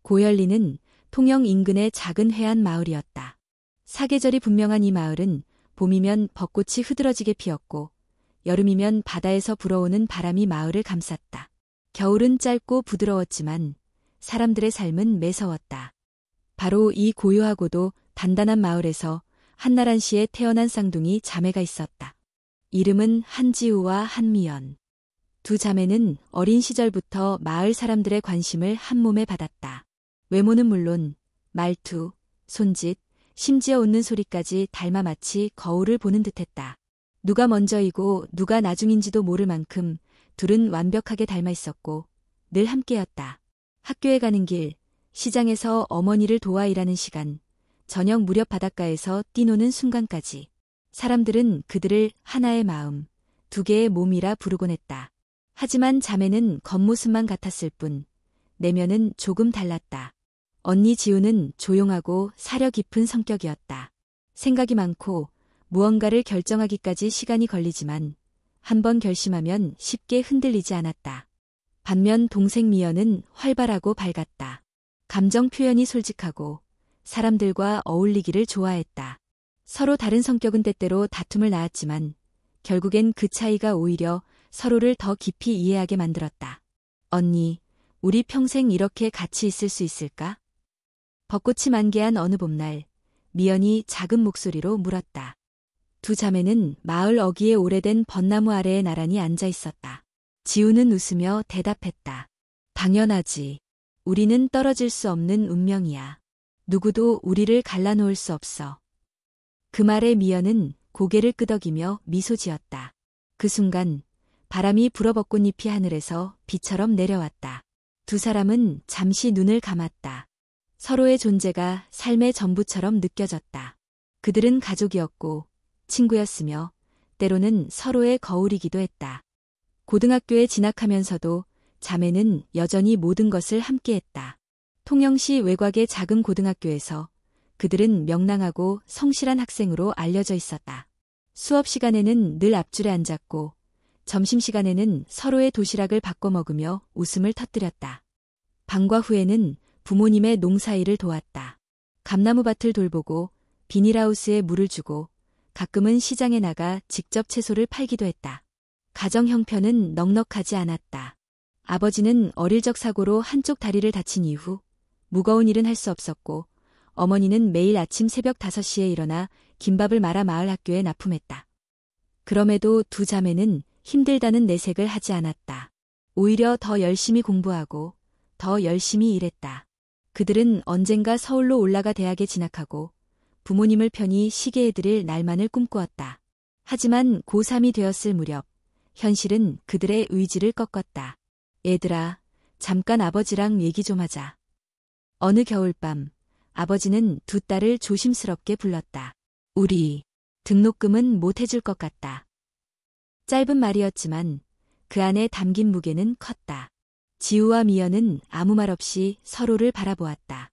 고열리는 통영 인근의 작은 해안 마을이었다. 사계절이 분명한 이 마을은 봄이면 벚꽃이 흐드러지게 피었고 여름이면 바다에서 불어오는 바람이 마을을 감쌌다. 겨울은 짧고 부드러웠지만 사람들의 삶은 매서웠다. 바로 이 고요하고도 단단한 마을에서 한나란 씨에 태어난 쌍둥이 자매가 있었다. 이름은 한지우와 한미연. 두 자매는 어린 시절부터 마을 사람들의 관심을 한몸에 받았다. 외모는 물론 말투, 손짓, 심지어 웃는 소리까지 닮아 마치 거울을 보는 듯했다. 누가 먼저이고 누가 나중인지도 모를 만큼 둘은 완벽하게 닮아 있었고 늘 함께였다. 학교에 가는 길, 시장에서 어머니를 도와 일하는 시간, 저녁 무렵 바닷가에서 뛰노는 순간까지 사람들은 그들을 하나의 마음, 두 개의 몸이라 부르곤 했다. 하지만 자매는 겉모습만 같았을 뿐 내면은 조금 달랐다. 언니 지우는 조용하고 사려 깊은 성격이었다. 생각이 많고 무언가를 결정하기까지 시간이 걸리지만 한번 결심하면 쉽게 흔들리지 않았다. 반면 동생 미연은 활발하고 밝았다. 감정 표현이 솔직하고 사람들과 어울리기를 좋아했다. 서로 다른 성격은 때때로 다툼을 낳았지만 결국엔 그 차이가 오히려 서로를 더 깊이 이해하게 만들었다. 언니, 우리 평생 이렇게 같이 있을 수 있을까? 벚꽃이 만개한 어느 봄날, 미연이 작은 목소리로 물었다. 두 자매는 마을 어귀에 오래된 벚나무 아래에 나란히 앉아 있었다. 지우는 웃으며 대답했다. 당연하지. 우리는 떨어질 수 없는 운명이야. 누구도 우리를 갈라놓을 수 없어. 그 말에 미연은 고개를 끄덕이며 미소 지었다. 그 순간 바람이 불어 벚꽃잎이 하늘에서 비처럼 내려왔다. 두 사람은 잠시 눈을 감았다. 서로의 존재가 삶의 전부처럼 느껴졌다. 그들은 가족이었고 친구였으며 때로는 서로의 거울이기도 했다. 고등학교에 진학하면서도 자매는 여전히 모든 것을 함께했다. 통영시 외곽의 작은 고등학교에서 그들은 명랑하고 성실한 학생으로 알려져 있었다. 수업 시간에는 늘 앞줄에 앉았고 점심시간에는 서로의 도시락을 바꿔 먹으며 웃음을 터뜨렸다. 방과 후에는 부모님의 농사일을 도왔다. 감나무밭을 돌보고 비닐하우스에 물을 주고 가끔은 시장에 나가 직접 채소를 팔기도 했다. 가정 형편은 넉넉하지 않았다. 아버지는 어릴 적 사고로 한쪽 다리를 다친 이후 무거운 일은 할 수 없었고 어머니는 매일 아침 새벽 5시에 일어나 김밥을 말아 마을 학교에 납품했다. 그럼에도 두 자매는 힘들다는 내색을 하지 않았다. 오히려 더 열심히 공부하고 더 열심히 일했다. 그들은 언젠가 서울로 올라가 대학에 진학하고 부모님을 편히 쉬게 해드릴 날만을 꿈꾸었다. 하지만 고3이 되었을 무렵 현실은 그들의 의지를 꺾었다. 얘들아, 잠깐 아버지랑 얘기 좀 하자. 어느 겨울밤 아버지는 두 딸을 조심스럽게 불렀다. 우리 등록금은 못 해줄 것 같다. 짧은 말이었지만 그 안에 담긴 무게는 컸다. 지우와 미연은 아무 말 없이 서로를 바라보았다.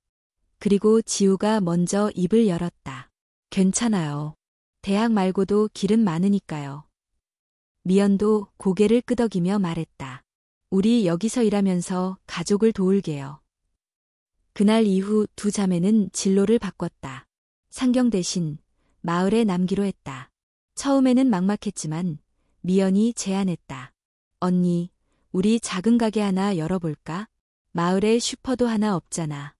그리고 지우가 먼저 입을 열었다. 괜찮아요. 대학 말고도 길은 많으니까요. 미연도 고개를 끄덕이며 말했다. 우리 여기서 일하면서 가족을 도울게요. 그날 이후 두 자매는 진로를 바꿨다. 상경 대신 마을에 남기로 했다. 처음에는 막막했지만 미연이 제안했다. 언니, 우리 작은 가게 하나 열어볼까? 마을에 슈퍼도 하나 없잖아.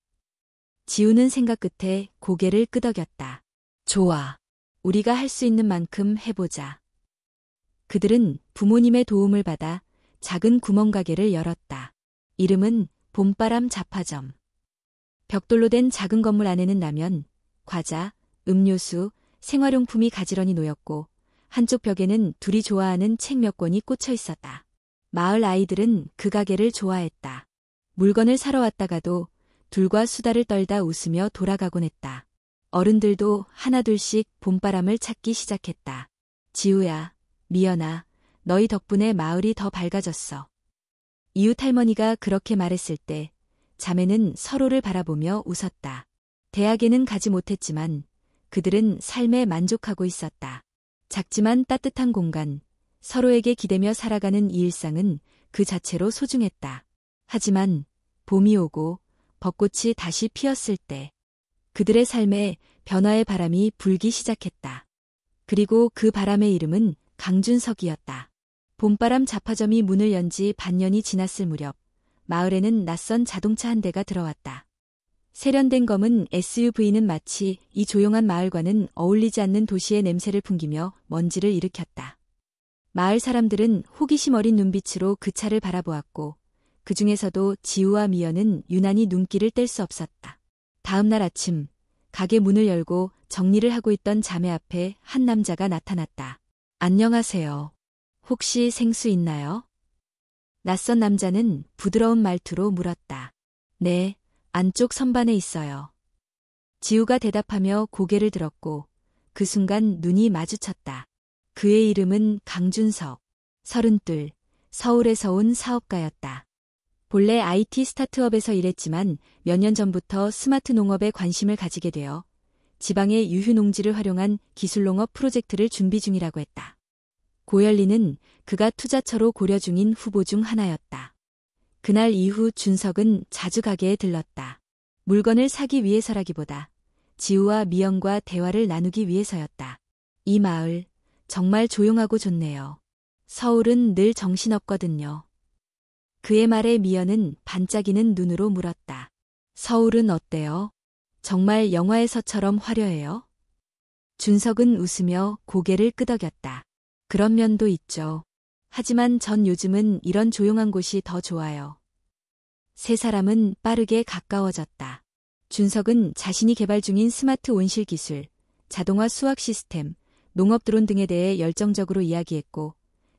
지우는 생각 끝에 고개를 끄덕였다. 좋아. 우리가 할 수 있는 만큼 해보자. 그들은 부모님의 도움을 받아 작은 구멍가게를 열었다. 이름은 봄바람 잡화점. 벽돌로 된 작은 건물 안에는 라면, 과자, 음료수, 생활용품이 가지런히 놓였고 한쪽 벽에는 둘이 좋아하는 책 몇 권이 꽂혀 있었다. 마을 아이들은 그 가게를 좋아했다. 물건을 사러 왔다가도 둘과 수다를 떨다 웃으며 돌아가곤 했다. 어른들도 하나둘씩 봄바람을 찾기 시작했다. 지우야, 미연아, 너희 덕분에 마을이 더 밝아졌어. 이웃 할머니가 그렇게 말했을 때 자매는 서로를 바라보며 웃었다. 대학에는 가지 못했지만 그들은 삶에 만족하고 있었다. 작지만 따뜻한 공간, 서로에게 기대며 살아가는 이 일상은 그 자체로 소중했다. 하지만 봄이 오고 벚꽃이 다시 피었을 때 그들의 삶에 변화의 바람이 불기 시작했다. 그리고 그 바람의 이름은 강준석이었다. 봄바람 잡화점이 문을 연 지 반년이 지났을 무렵 마을에는 낯선 자동차 한 대가 들어왔다. 세련된 검은 SUV는 마치 이 조용한 마을과는 어울리지 않는 도시의 냄새를 풍기며 먼지를 일으켰다. 마을 사람들은 호기심 어린 눈빛으로 그 차를 바라보았고 그 중에서도 지우와 미연은 유난히 눈길을 뗄 수 없었다. 다음 날 아침 가게 문을 열고 정리를 하고 있던 자매 앞에 한 남자가 나타났다. 안녕하세요. 혹시 생수 있나요? 낯선 남자는 부드러운 말투로 물었다. 네, 안쪽 선반에 있어요. 지우가 대답하며 고개를 들었고 그 순간 눈이 마주쳤다. 그의 이름은 강준석, 32, 서울에서 온 사업가였다. 본래 IT 스타트업에서 일했지만 몇 년 전부터 스마트 농업에 관심을 가지게 되어 지방의 유휴농지를 활용한 기술농업 프로젝트를 준비 중이라고 했다. 고열리는 그가 투자처로 고려 중인 후보 중 하나였다. 그날 이후 준석은 자주 가게에 들렀다. 물건을 사기 위해서라기보다 지우와 미영과 대화를 나누기 위해서였다. 이 마을 정말 조용하고 좋네요. 서울은 늘 정신없거든요. 그의 말에 미연은 반짝이는 눈으로 물었다. 서울은 어때요? 정말 영화에서처럼 화려해요? 준석은 웃으며 고개를 끄덕였다. 그런 면도 있죠. 하지만 전 요즘은 이런 조용한 곳이 더 좋아요. 세 사람은 빠르게 가까워졌다. 준석은 자신이 개발 중인 스마트 온실 기술, 자동화 수확 시스템, 농업 드론 등에 대해 열정적으로 이야기했고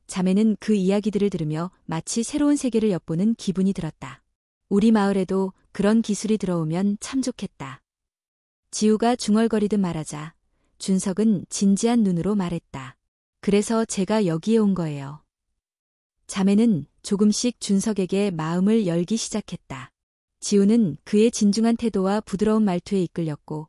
자매는 그 이야기들을 들으며 마치 새로운 세계를 엿보는 기분이 들었다. 우리 마을에도 그런 기술이 들어오면 참 좋겠다. 지우가 중얼거리듯 말하자 준석은 진지한 눈으로 말했다. 그래서 제가 여기에 온 거예요. 자매는 조금씩 준석에게 마음을 열기 시작했다. 지우는 그의 진중한 태도와 부드러운 말투에 이끌렸고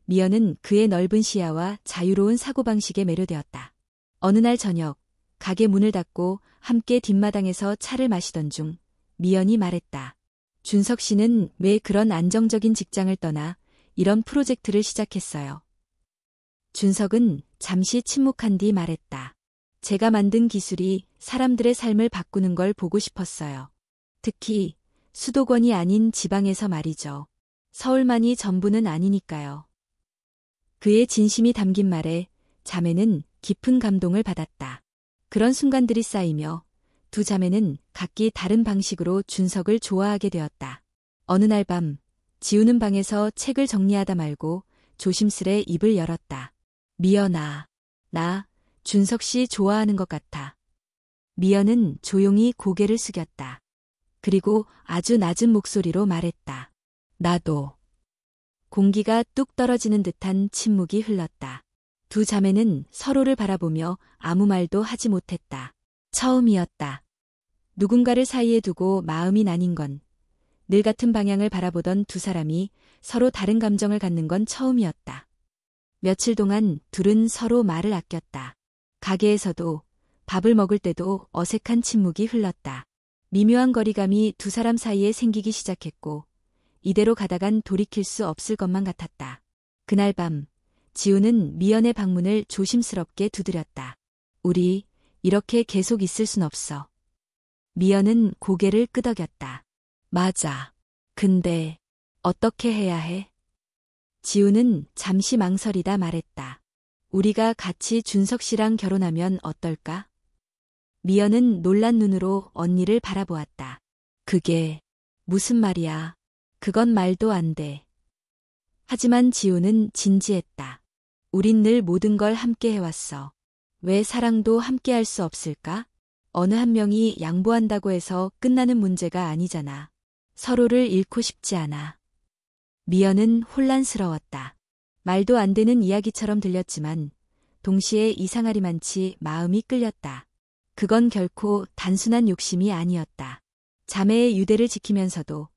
미연은 그의 넓은 시야와 자유로운 사고방식에 매료되었다. 어느 날 저녁 가게 문을 닫고 함께 뒷마당에서 차를 마시던 중 미연이 말했다. 준석 씨는 왜 그런 안정적인 직장을 떠나 이런 프로젝트를 시작했어요? 준석은 잠시 침묵한 뒤 말했다. 제가 만든 기술이 사람들의 삶을 바꾸는 걸 보고 싶었어요. 특히 수도권이 아닌 지방에서 말이죠. 서울만이 전부는 아니니까요. 그의 진심이 담긴 말에 자매는 깊은 감동을 받았다. 그런 순간들이 쌓이며 두 자매는 각기 다른 방식으로 준석을 좋아하게 되었다. 어느 날 밤 지우는 방에서 책을 정리하다 말고 조심스레 입을 열었다. 미연아, 나 준석 씨 좋아하는 것 같아. 미연은 조용히 고개를 숙였다. 그리고 아주 낮은 목소리로 말했다. 나도. 공기가 뚝 떨어지는 듯한 침묵이 흘렀다. 두 자매는 서로를 바라보며 아무 말도 하지 못했다. 처음이었다. 누군가를 사이에 두고 마음이 나뉜 건, 늘 같은 방향을 바라보던 두 사람이 서로 다른 감정을 갖는 건 처음이었다. 며칠 동안 둘은 서로 말을 아꼈다. 가게에서도 밥을 먹을 때도 어색한 침묵이 흘렀다. 미묘한 거리감이 두 사람 사이에 생기기 시작했고 이대로 가다간 돌이킬 수 없을 것만 같았다. 그날 밤 지우는 미연의 방문을 조심스럽게 두드렸다. 우리 이렇게 계속 있을 순 없어. 미연은 고개를 끄덕였다. 맞아. 근데 어떻게 해야 해? 지우는 잠시 망설이다 말했다. 우리가 같이 준석 씨랑 결혼하면 어떨까? 미연은 놀란 눈으로 언니를 바라보았다. 그게 무슨 말이야? 그건 말도 안 돼. 하지만 지우는 진지했다. 우린 늘 모든 걸 함께 해왔어. 왜 사랑도 함께 할 수 없을까? 어느 한 명이 양보한다고 해서 끝나는 문제가 아니잖아. 서로를 잃고 싶지 않아. 미연은 혼란스러웠다. 말도 안 되는 이야기처럼 들렸지만 동시에 이상하리만치 마음이 끌렸다. 그건 결코 단순한 욕심이 아니었다. 자매의 유대를 지키면서도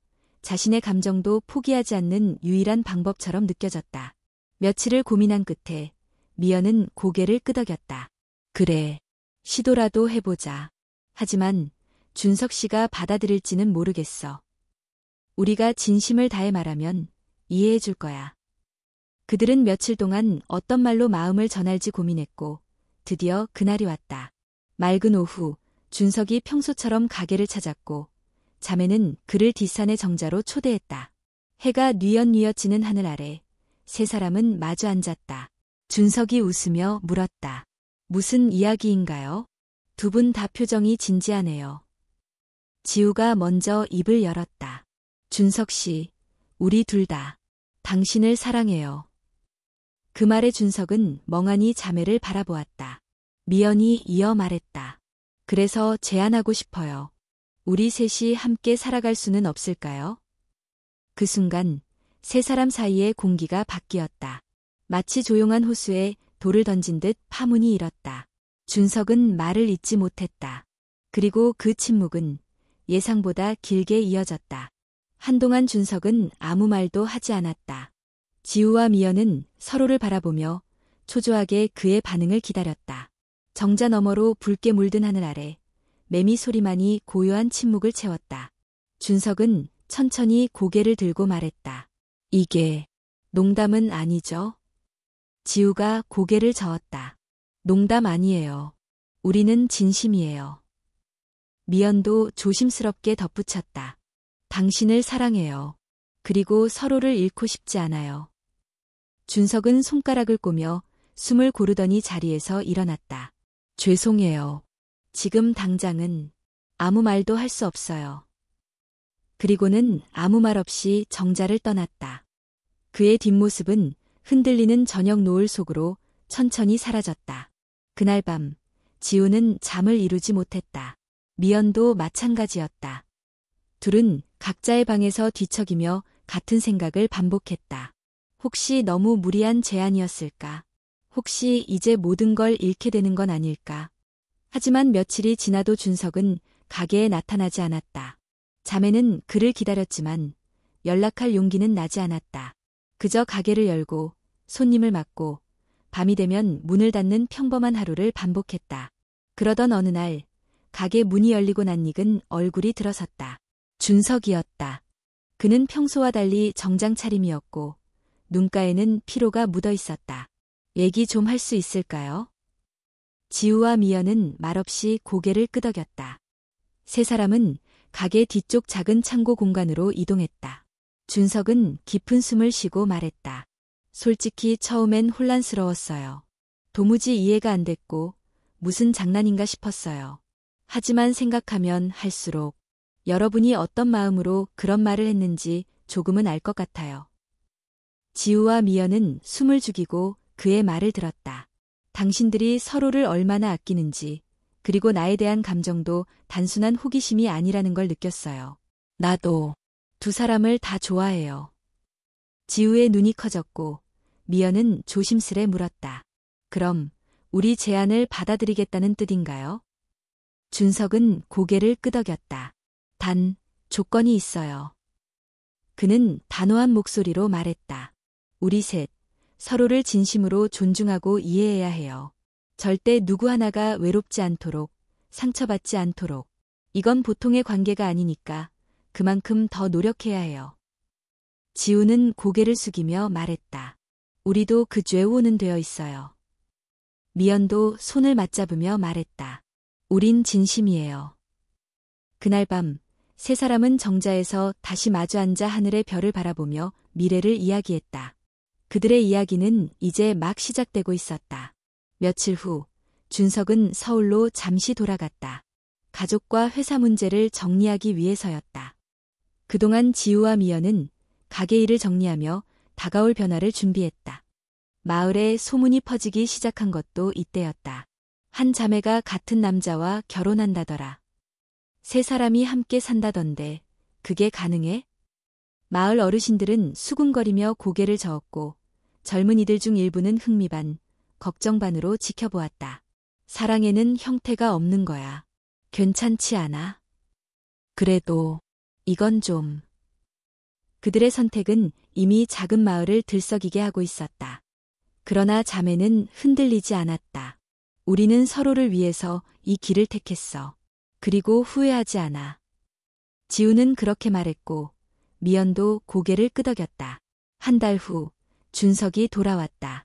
자신의 감정도 포기하지 않는 유일한 방법처럼 느껴졌다. 며칠을 고민한 끝에 미연은 고개를 끄덕였다. 그래, 시도라도 해보자. 하지만 준석 씨가 받아들일지는 모르겠어. 우리가 진심을 다해 말하면 이해해 줄 거야. 그들은 며칠 동안 어떤 말로 마음을 전할지 고민했고 드디어 그날이 왔다. 맑은 오후 준석이 평소처럼 가게를 찾았고 자매는 그를 뒷산의 정자로 초대했다. 해가 뉘엿뉘엿 지는 하늘 아래 세 사람은 마주 앉았다. 준석이 웃으며 물었다. 무슨 이야기인가요? 두 분 다 표정이 진지하네요. 지우가 먼저 입을 열었다. 준석 씨, 우리 둘 다 당신을 사랑해요. 그 말에 준석은 멍하니 자매를 바라보았다. 미연이 이어 말했다. 그래서 제안하고 싶어요. 우리 셋이 함께 살아갈 수는 없을까요? 그 순간 세 사람 사이의 공기가 바뀌었다. 마치 조용한 호수에 돌을 던진 듯 파문이 일었다. 준석은 말을 잇지 못했다. 그리고 그 침묵은 예상보다 길게 이어졌다. 한동안 준석은 아무 말도 하지 않았다. 지우와 미연은 서로를 바라보며 초조하게 그의 반응을 기다렸다. 정자 너머로 붉게 물든 하늘 아래 매미 소리만이 고요한 침묵을 채웠다. 준석은 천천히 고개를 들고 말했다. 이게 농담은 아니죠? 지우가 고개를 저었다. 농담 아니에요. 우리는 진심이에요. 미연도 조심스럽게 덧붙였다. 당신을 사랑해요. 그리고 서로를 잃고 싶지 않아요. 준석은 손가락을 꼬며 숨을 고르더니 자리에서 일어났다. 죄송해요. 지금 당장은 아무 말도 할 수 없어요. 그리고는 아무 말 없이 정자를 떠났다. 그의 뒷모습은 흔들리는 저녁 노을 속으로 천천히 사라졌다. 그날 밤 지우는 잠을 이루지 못했다. 미연도 마찬가지였다. 둘은 각자의 방에서 뒤척이며 같은 생각을 반복했다. 혹시 너무 무리한 제안이었을까? 혹시 이제 모든 걸 잃게 되는 건 아닐까? 하지만 며칠이 지나도 준석은 가게에 나타나지 않았다. 자매는 그를 기다렸지만 연락할 용기는 나지 않았다. 그저 가게를 열고 손님을 맞고 밤이 되면 문을 닫는 평범한 하루를 반복했다. 그러던 어느 날 가게 문이 열리고 낯익은 얼굴이 들어섰다. 준석이었다. 그는 평소와 달리 정장 차림이었고 눈가에는 피로가 묻어 있었다. 얘기 좀 할 수 있을까요? 지우와 미연은 말없이 고개를 끄덕였다. 세 사람은 가게 뒤쪽 작은 창고 공간으로 이동했다. 준석은 깊은 숨을 쉬고 말했다. 솔직히 처음엔 혼란스러웠어요. 도무지 이해가 안 됐고 무슨 장난인가 싶었어요. 하지만 생각하면 할수록 여러분이 어떤 마음으로 그런 말을 했는지 조금은 알 것 같아요. 지우와 미연은 숨을 죽이고 그의 말을 들었다. 당신들이 서로를 얼마나 아끼는지, 그리고 나에 대한 감정도 단순한 호기심이 아니라는 걸 느꼈어요. 나도 두 사람을 다 좋아해요. 지우의 눈이 커졌고 미연은 조심스레 물었다. 그럼 우리 제안을 받아들이겠다는 뜻인가요? 준석은 고개를 끄덕였다. 단, 조건이 있어요. 그는 단호한 목소리로 말했다. 우리 셋, 서로를 진심으로 존중하고 이해해야 해요. 절대 누구 하나가 외롭지 않도록, 상처받지 않도록. 이건 보통의 관계가 아니니까 그만큼 더 노력해야 해요. 지우는 고개를 숙이며 말했다. 우리도 그 죄우는 되어 있어요. 미연도 손을 맞잡으며 말했다. 우린 진심이에요. 그날 밤 세 사람은 정자에서 다시 마주 앉아 하늘의 별을 바라보며 미래를 이야기했다. 그들의 이야기는 이제 막 시작되고 있었다. 며칠 후 준석은 서울로 잠시 돌아갔다. 가족과 회사 문제를 정리하기 위해서였다. 그동안 지우와 미연은 가게 일을 정리하며 다가올 변화를 준비했다. 마을에 소문이 퍼지기 시작한 것도 이때였다. 한 자매가 같은 남자와 결혼한다더라. 세 사람이 함께 산다던데 그게 가능해? 마을 어르신들은 수군거리며 고개를 저었고 젊은이들 중 일부는 흥미 반, 걱정 반으로 지켜보았다. 사랑에는 형태가 없는 거야. 괜찮지 않아? 그래도 이건 좀... 그들의 선택은 이미 작은 마을을 들썩이게 하고 있었다. 그러나 자매는 흔들리지 않았다. 우리는 서로를 위해서 이 길을 택했어. 그리고 후회하지 않아. 지우는 그렇게 말했고 미연도 고개를 끄덕였다. 한 달 후 준석이 돌아왔다.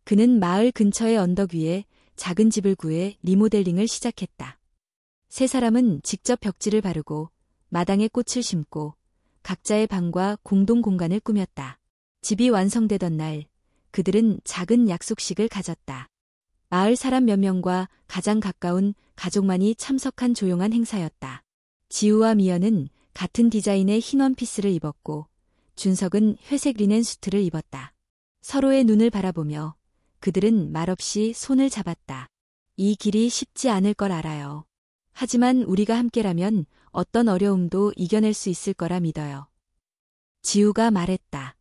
그는 마을 근처의 언덕 위에 작은 집을 구해 리모델링을 시작했다. 세 사람은 직접 벽지를 바르고 마당에 꽃을 심고 각자의 방과 공동 공간을 꾸몄다. 집이 완성되던 날 그들은 작은 약속식을 가졌다. 마을 사람 몇 명과 가장 가까운 가족만이 참석한 조용한 행사였다. 지우와 미연은 같은 디자인의 흰 원피스를 입었고 준석은 회색 리넨 수트를 입었다. 서로의 눈을 바라보며 그들은 말없이 손을 잡았다. 이 길이 쉽지 않을 걸 알아요. 하지만 우리가 함께라면 어떤 어려움도 이겨낼 수 있을 거라 믿어요. 지우가 말했다.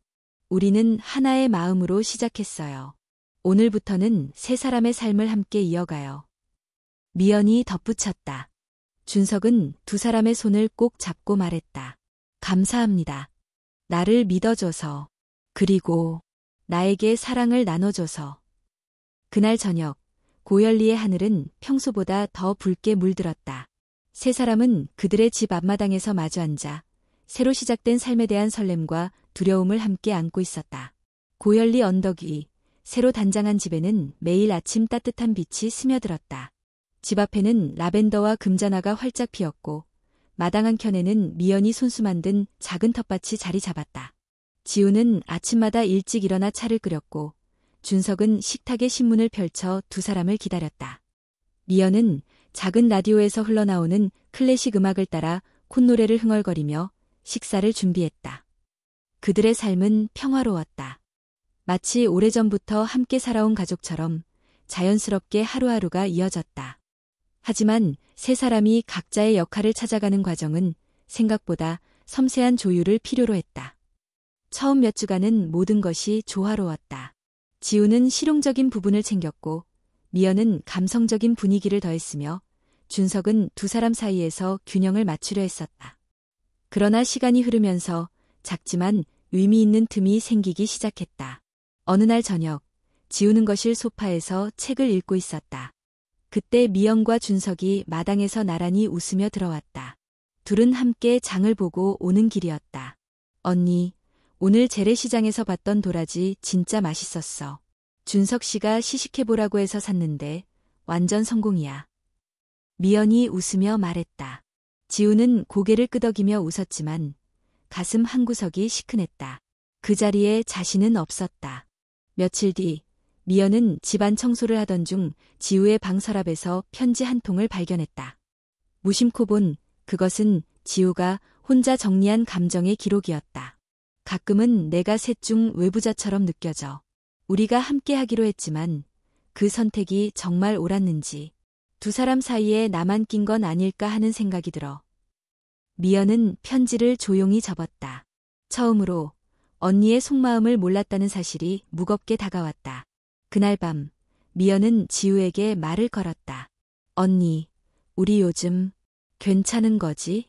우리는 하나의 마음으로 시작했어요. 오늘부터는 세 사람의 삶을 함께 이어가요. 미연이 덧붙였다. 준석은 두 사람의 손을 꼭 잡고 말했다. 감사합니다. 나를 믿어줘서, 그리고 나에게 사랑을 나눠줘서. 그날 저녁, 고열리의 하늘은 평소보다 더 붉게 물들었다. 세 사람은 그들의 집 앞마당에서 마주 앉아 새로 시작된 삶에 대한 설렘과 두려움을 함께 안고 있었다. 고열리 언덕 위, 새로 단장한 집에는 매일 아침 따뜻한 빛이 스며들었다. 집 앞에는 라벤더와 금자나가 활짝 피었고 마당 한켠에는 미연이 손수 만든 작은 텃밭이 자리 잡았다. 지우는 아침마다 일찍 일어나 차를 끓였고 준석은 식탁에 신문을 펼쳐 두 사람을 기다렸다. 미연은 작은 라디오에서 흘러나오는 클래식 음악을 따라 콧노래를 흥얼거리며 식사를 준비했다. 그들의 삶은 평화로웠다. 마치 오래전부터 함께 살아온 가족처럼 자연스럽게 하루하루가 이어졌다. 하지만 세 사람이 각자의 역할을 찾아가는 과정은 생각보다 섬세한 조율을 필요로 했다. 처음 몇 주간은 모든 것이 조화로웠다. 지우는 실용적인 부분을 챙겼고 미연은 감성적인 분위기를 더했으며 준석은 두 사람 사이에서 균형을 맞추려 했었다. 그러나 시간이 흐르면서 작지만 의미 있는 틈이 생기기 시작했다. 어느 날 저녁, 지우는 거실 소파에서 책을 읽고 있었다. 그때 미연과 준석이 마당에서 나란히 웃으며 들어왔다. 둘은 함께 장을 보고 오는 길이었다. 언니, 오늘 재래시장에서 봤던 도라지 진짜 맛있었어. 준석 씨가 시식해보라고 해서 샀는데 완전 성공이야. 미연이 웃으며 말했다. 지우는 고개를 끄덕이며 웃었지만 가슴 한구석이 시큰했다. 그 자리에 자신은 없었다. 며칠 뒤 미연은 집안 청소를 하던 중 지우의 방 서랍에서 편지 한 통을 발견했다. 무심코 본 그것은 지우가 혼자 정리한 감정의 기록이었다. 가끔은 내가 셋 중 외부자처럼 느껴져. 우리가 함께 하기로 했지만 그 선택이 정말 옳았는지 두 사람 사이에 나만 낀 건 아닐까 하는 생각이 들어. 미연은 편지를 조용히 접었다. 처음으로 언니의 속마음을 몰랐다는 사실이 무겁게 다가왔다. 그날 밤 미연은 지우에게 말을 걸었다. 언니, 우리 요즘 괜찮은 거지?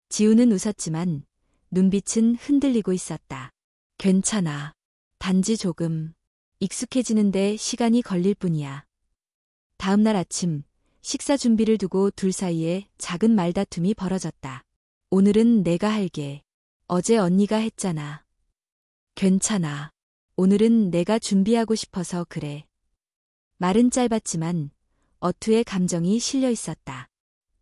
지우는 웃었지만 눈빛은 흔들리고 있었다. 괜찮아. 단지 조금 익숙해지는데 시간이 걸릴 뿐이야. 다음 날 아침 식사 준비를 두고 둘 사이에 작은 말다툼이 벌어졌다. 오늘은 내가 할게. 어제 언니가 했잖아. 괜찮아. 오늘은 내가 준비하고 싶어서 그래. 말은 짧았지만 어투에 감정이 실려 있었다.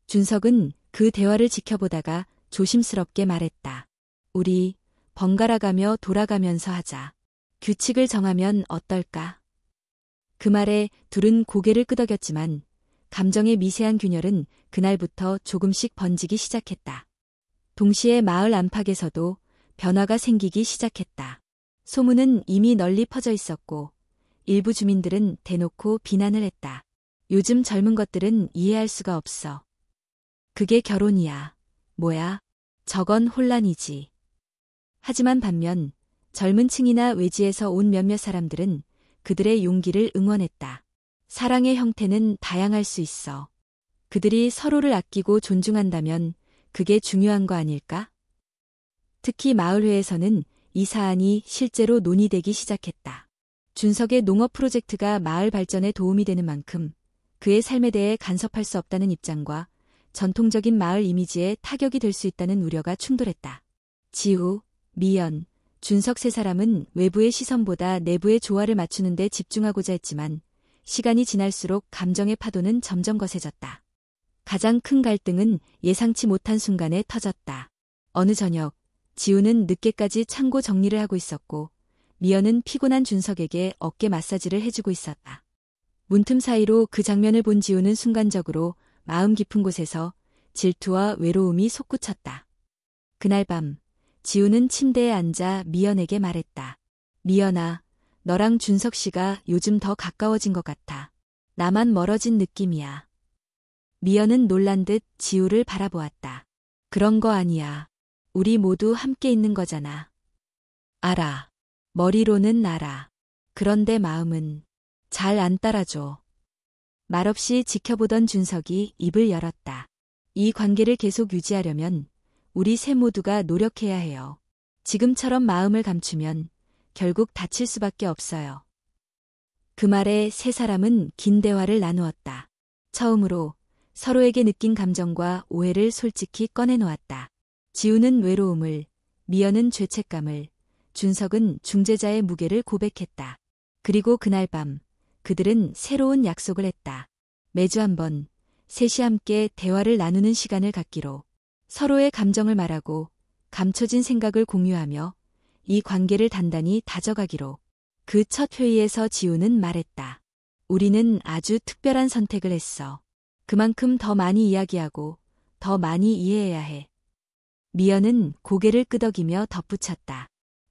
준석은 그 대화를 지켜보다가 조심스럽게 말했다. 우리 번갈아가며 돌아가면서 하자. 규칙을 정하면 어떨까? 그 말에 둘은 고개를 끄덕였지만 감정의 미세한 균열은 그날부터 조금씩 번지기 시작했다. 동시에 마을 안팎에서도 변화가 생기기 시작했다. 소문은 이미 널리 퍼져 있었고 일부 주민들은 대놓고 비난을 했다. 요즘 젊은 것들은 이해할 수가 없어. 그게 결혼이야. 뭐야? 저건 혼란이지. 하지만 반면 젊은 층이나 외지에서 온 몇몇 사람들은 그들의 용기를 응원했다. 사랑의 형태는 다양할 수 있어. 그들이 서로를 아끼고 존중한다면 그게 중요한 거 아닐까? 특히 마을회에서는 이 사안이 실제로 논의되기 시작했다. 준석의 농업 프로젝트가 마을 발전에 도움이 되는 만큼 그의 삶에 대해 간섭할 수 없다는 입장과 전통적인 마을 이미지에 타격이 될 수 있다는 우려가 충돌했다. 지우, 미연, 준석 세 사람은 외부의 시선보다 내부의 조화를 맞추는 데 집중하고자 했지만 시간이 지날수록 감정의 파도는 점점 거세졌다. 가장 큰 갈등은 예상치 못한 순간에 터졌다. 어느 저녁, 지우는 늦게까지 창고 정리를 하고 있었고 미연은 피곤한 준석에게 어깨 마사지를 해주고 있었다. 문틈 사이로 그 장면을 본 지우는 순간적으로 마음 깊은 곳에서 질투와 외로움이 솟구쳤다. 그날 밤, 지우는 침대에 앉아 미연에게 말했다. 미연아, 너랑 준석 씨가 요즘 더 가까워진 것 같아. 나만 멀어진 느낌이야. 미연은 놀란 듯 지우를 바라보았다. 그런 거 아니야. 우리 모두 함께 있는 거잖아. 알아. 머리로는 알아. 그런데 마음은 잘 안 따라줘. 말없이 지켜보던 준석이 입을 열었다. 이 관계를 계속 유지하려면 우리 세 모두가 노력해야 해요. 지금처럼 마음을 감추면 결국 다칠 수밖에 없어요. 그 말에 세 사람은 긴 대화를 나누었다. 처음으로 서로에게 느낀 감정과 오해를 솔직히 꺼내놓았다. 지우는 외로움을, 미연은 죄책감을, 준석은 중재자의 무게를 고백했다. 그리고 그날 밤 그들은 새로운 약속을 했다. 매주 한 번 셋이 함께 대화를 나누는 시간을 갖기로. 서로의 감정을 말하고 감춰진 생각을 공유하며 이 관계를 단단히 다져가기로. 그 첫 회의에서 지우는 말했다. 우리는 아주 특별한 선택을 했어. 그만큼 더 많이 이야기하고 더 많이 이해해야 해. 미연은 고개를 끄덕이며 덧붙였다.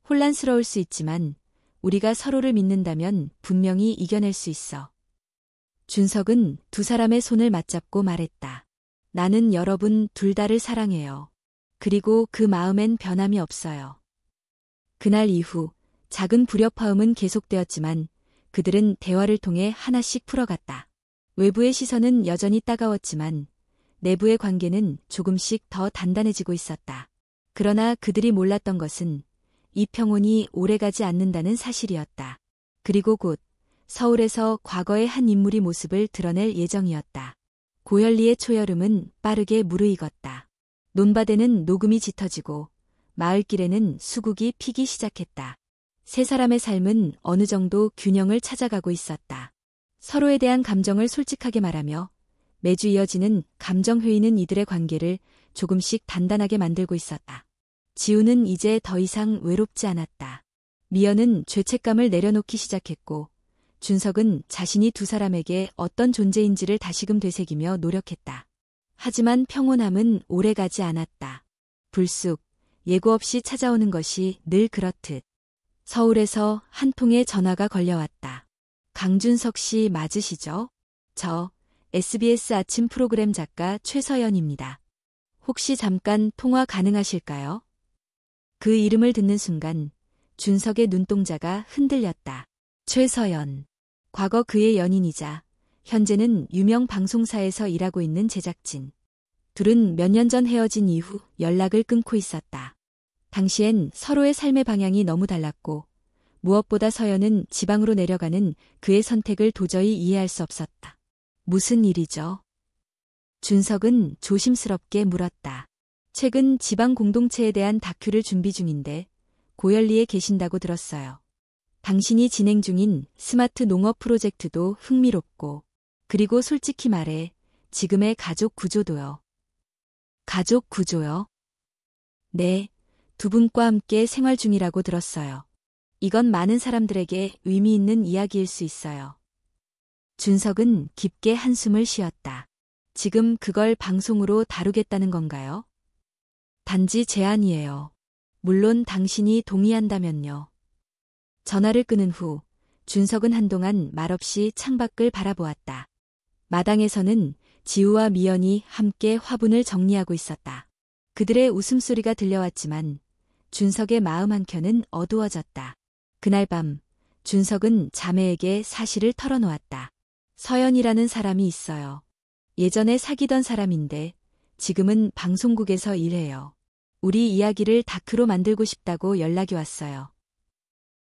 혼란스러울 수 있지만 우리가 서로를 믿는다면 분명히 이겨낼 수 있어. 준석은 두 사람의 손을 맞잡고 말했다. 나는 여러분 둘 다를 사랑해요. 그리고 그 마음엔 변함이 없어요. 그날 이후 작은 불협화음은 계속되었지만 그들은 대화를 통해 하나씩 풀어갔다. 외부의 시선은 여전히 따가웠지만 내부의 관계는 조금씩 더 단단해지고 있었다. 그러나 그들이 몰랐던 것은 이 평온이 오래가지 않는다는 사실이었다. 그리고 곧 서울에서 과거의 한 인물이 모습을 드러낼 예정이었다. 고현리의 초여름은 빠르게 무르익었다. 논밭에는 녹음이 짙어지고 마을길에는 수국이 피기 시작했다. 세 사람의 삶은 어느 정도 균형을 찾아가고 있었다. 서로에 대한 감정을 솔직하게 말하며 매주 이어지는 감정회의는 이들의 관계를 조금씩 단단하게 만들고 있었다. 지우는 이제 더 이상 외롭지 않았다. 미연은 죄책감을 내려놓기 시작했고 준석은 자신이 두 사람에게 어떤 존재인지를 다시금 되새기며 노력했다. 하지만 평온함은 오래가지 않았다. 불쑥 예고 없이 찾아오는 것이 늘 그렇듯 서울에서 한 통의 전화가 걸려왔다. 강준석 씨 맞으시죠? 저 SBS 아침 프로그램 작가 최서연입니다. 혹시 잠깐 통화 가능하실까요? 그 이름을 듣는 순간 준석의 눈동자가 흔들렸다. 최서연. 과거 그의 연인이자 현재는 유명 방송사에서 일하고 있는 제작진. 둘은 몇 년 전 헤어진 이후 연락을 끊고 있었다. 당시엔 서로의 삶의 방향이 너무 달랐고 무엇보다 서연은 지방으로 내려가는 그의 선택을 도저히 이해할 수 없었다. 무슨 일이죠? 준석은 조심스럽게 물었다. 최근 지방 공동체에 대한 다큐를 준비 중인데 고열리에 계신다고 들었어요. 당신이 진행 중인 스마트 농업 프로젝트도 흥미롭고 그리고 솔직히 말해 지금의 가족 구조도요. 가족 구조요? 네, 두 분과 함께 생활 중이라고 들었어요. 이건 많은 사람들에게 의미 있는 이야기일 수 있어요. 준석은 깊게 한숨을 쉬었다. 지금 그걸 방송으로 다루겠다는 건가요? 단지 제안이에요. 물론 당신이 동의한다면요. 전화를 끊은 후 준석은 한동안 말없이 창밖을 바라보았다. 마당에서는 지우와 미연이 함께 화분을 정리하고 있었다. 그들의 웃음소리가 들려왔지만 준석의 마음 한켠은 어두워졌다. 그날 밤 준석은 자매에게 사실을 털어놓았다. 서연이라는 사람이 있어요. 예전에 사귀던 사람인데 지금은 방송국에서 일해요. 우리 이야기를 다큐로 만들고 싶다고 연락이 왔어요.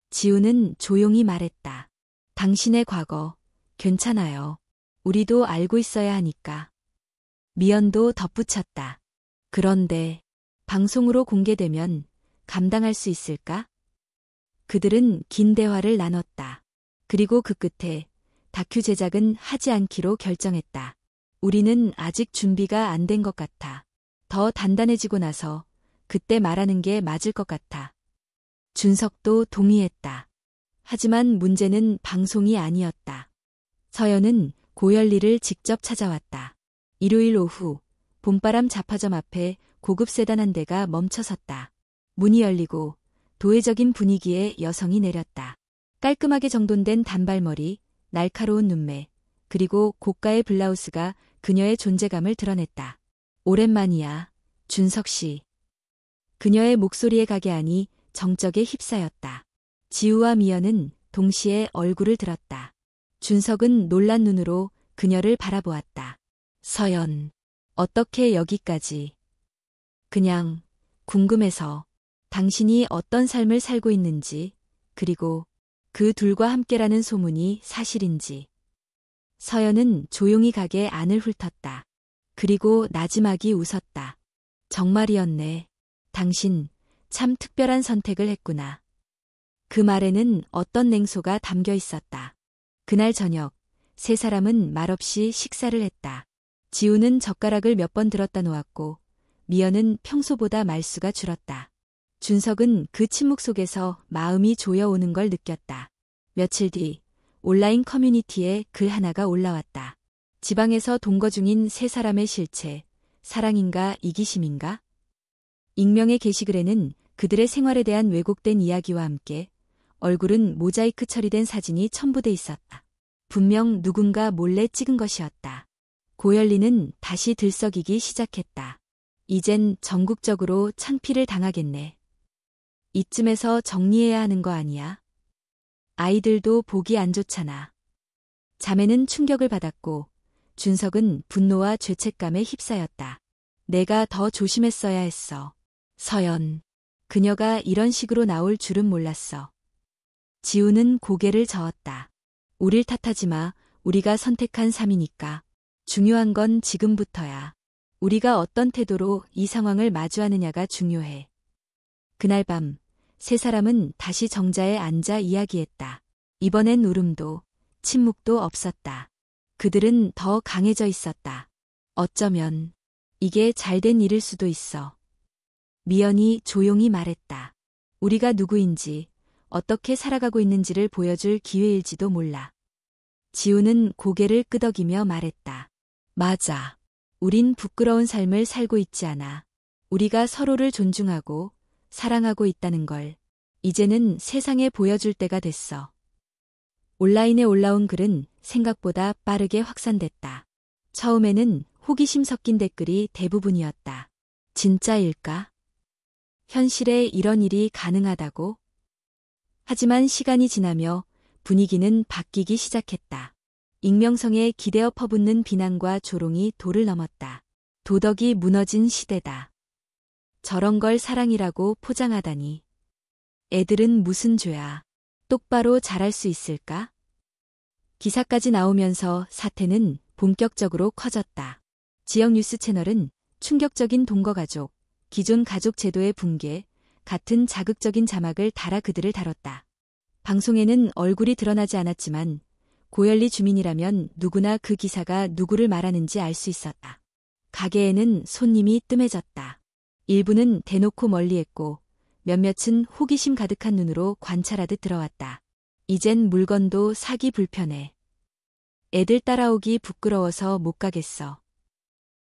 지우는 조용히 말했다. 당신의 과거 괜찮아요. 우리도 알고 있어야 하니까. 미연도 덧붙였다. 그런데 방송으로 공개되면 감당할 수 있을까? 그들은 긴 대화를 나눴다. 그리고 그 끝에 다큐 제작은 하지 않기로 결정했다. 우리는 아직 준비가 안 된 것 같아. 더 단단해지고 나서 그때 말하는 게 맞을 것 같아. 준석도 동의했다. 하지만 문제는 방송이 아니었다. 서연은 고열리를 직접 찾아왔다. 일요일 오후 봄바람 잡화점 앞에 고급 세단 한 대가 멈춰섰다. 문이 열리고 도회적인 분위기에 여성이 내렸다. 깔끔하게 정돈된 단발머리, 날카로운 눈매, 그리고 고가의 블라우스가 그녀의 존재감을 드러냈다. 오랜만이야, 준석 씨. 그녀의 목소리에 가게하니 정적에 휩싸였다. 지우와 미연은 동시에 얼굴을 들었다. 준석은 놀란 눈으로 그녀를 바라보았다. 서연, 어떻게 여기까지? 그냥 궁금해서 당신이 어떤 삶을 살고 있는지, 그리고 그 둘과 함께라는 소문이 사실인지. 서연은 조용히 가게 안을 훑었다. 그리고 나지막이 웃었다. 정말이었네. 당신 참 특별한 선택을 했구나. 그 말에는 어떤 냉소가 담겨 있었다. 그날 저녁 세 사람은 말없이 식사를 했다. 지우는 젓가락을 몇 번 들었다 놓았고 미연은 평소보다 말수가 줄었다. 준석은 그 침묵 속에서 마음이 조여오는 걸 느꼈다. 며칠 뒤 온라인 커뮤니티에 글 하나가 올라왔다. 지방에서 동거 중인 세 사람의 실체, 사랑인가 이기심인가? 익명의 게시글에는 그들의 생활에 대한 왜곡된 이야기와 함께 얼굴은 모자이크 처리된 사진이 첨부돼 있었다. 분명 누군가 몰래 찍은 것이었다. 고열리는 다시 들썩이기 시작했다. 이젠 전국적으로 창피를 당하겠네. 이쯤에서 정리해야 하는 거 아니야? 아이들도 보기 안 좋잖아. 자매는 충격을 받았고 준석은 분노와 죄책감에 휩싸였다. 내가 더 조심했어야 했어. 서연. 그녀가 이런 식으로 나올 줄은 몰랐어. 지우는 고개를 저었다. 우릴 탓하지 마. 우리가 선택한 삶이니까. 중요한 건 지금부터야. 우리가 어떤 태도로 이 상황을 마주하느냐가 중요해. 그날 밤 세 사람은 다시 정자에 앉아 이야기했다. 이번엔 울음도 침묵도 없었다. 그들은 더 강해져 있었다. 어쩌면 이게 잘된 일일 수도 있어. 미연이 조용히 말했다. 우리가 누구인지, 어떻게 살아가고 있는지를 보여줄 기회일지도 몰라. 지우는 고개를 끄덕이며 말했다. 맞아. 우린 부끄러운 삶을 살고 있지 않아. 우리가 서로를 존중하고 사랑하고 있다는 걸 이제는 세상에 보여줄 때가 됐어. 온라인에 올라온 글은 생각보다 빠르게 확산됐다. 처음에는 호기심 섞인 댓글이 대부분이었다. 진짜일까? 현실에 이런 일이 가능하다고? 하지만 시간이 지나며 분위기는 바뀌기 시작했다. 익명성에 기대어 퍼붓는 비난과 조롱이 도를 넘었다. 도덕이 무너진 시대다. 저런 걸 사랑이라고 포장하다니. 애들은 무슨 죄야. 똑바로 자랄 수 있을까? 기사까지 나오면서 사태는 본격적으로 커졌다. 지역 뉴스 채널은 충격적인 동거가족, 기존 가족 제도의 붕괴, 같은 자극적인 자막을 달아 그들을 다뤘다. 방송에는 얼굴이 드러나지 않았지만 고열리 주민이라면 누구나 그 기사가 누구를 말하는지 알 수 있었다. 가게에는 손님이 뜸해졌다. 일부는 대놓고 멀리했고 몇몇은 호기심 가득한 눈으로 관찰하듯 들어왔다. 이젠 물건도 사기 불편해. 애들 따라오기 부끄러워서 못 가겠어.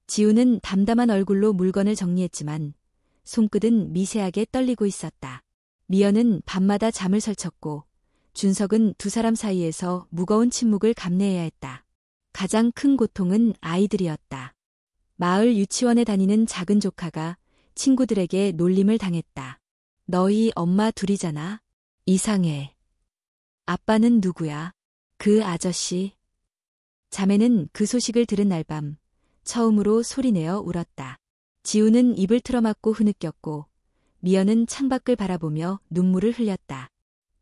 지우는 담담한 얼굴로 물건을 정리했지만 손끝은 미세하게 떨리고 있었다. 미연은 밤마다 잠을 설쳤고 준석은 두 사람 사이에서 무거운 침묵을 감내해야 했다. 가장 큰 고통은 아이들이었다. 마을 유치원에 다니는 작은 조카가 친구들에게 놀림을 당했다. 너희 엄마 둘이잖아. 이상해. 아빠는 누구야? 그 아저씨. 자매는 그 소식을 들은 날 밤 처음으로 소리내어 울었다. 지우는 입을 틀어막고 흐느꼈고 미연은 창밖을 바라보며 눈물을 흘렸다.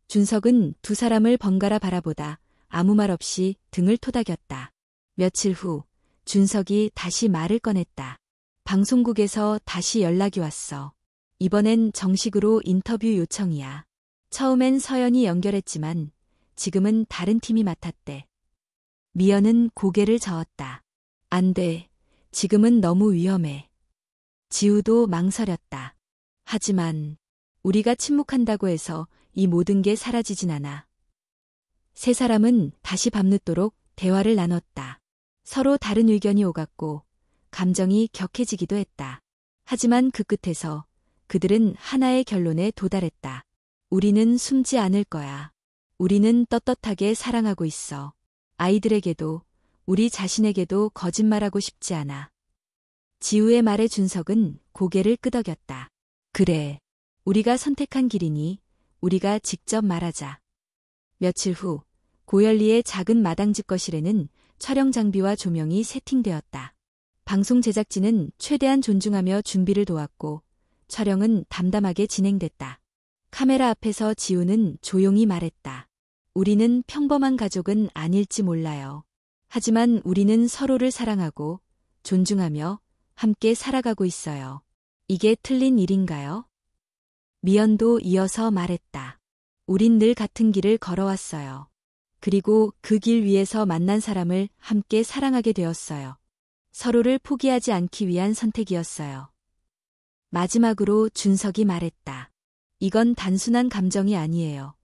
준석은 두 사람을 번갈아 바라보다 아무 말 없이 등을 토닥였다. 며칠 후 준석이 다시 말을 꺼냈다. 방송국에서 다시 연락이 왔어. 이번엔 정식으로 인터뷰 요청이야. 처음엔 서연이 연결했지만 지금은 다른 팀이 맡았대. 미연은 고개를 저었다. 안 돼. 지금은 너무 위험해. 지우도 망설였다. 하지만 우리가 침묵한다고 해서 이 모든 게 사라지진 않아. 세 사람은 다시 밤늦도록 대화를 나눴다. 서로 다른 의견이 오갔고 감정이 격해지기도 했다. 하지만 그 끝에서 그들은 하나의 결론에 도달했다. 우리는 숨지 않을 거야. 우리는 떳떳하게 사랑하고 있어. 아이들에게도 우리 자신에게도 거짓말하고 싶지 않아. 지우의 말에 준석은 고개를 끄덕였다. 그래. 우리가 선택한 길이니 우리가 직접 말하자. 며칠 후 고열리의 작은 마당집 거실에는 촬영 장비와 조명이 세팅되었다. 방송 제작진은 최대한 존중하며 준비를 도왔고 촬영은 담담하게 진행됐다. 카메라 앞에서 지우는 조용히 말했다. 우리는 평범한 가족은 아닐지 몰라요. 하지만 우리는 서로를 사랑하고 존중하며 함께 살아가고 있어요. 이게 틀린 일인가요? 미연도 이어서 말했다. 우린 늘 같은 길을 걸어왔어요. 그리고 그 길 위에서 만난 사람을 함께 사랑하게 되었어요. 서로를 포기하지 않기 위한 선택이었어요. 마지막으로 준석이 말했다. 이건 단순한 감정이 아니에요.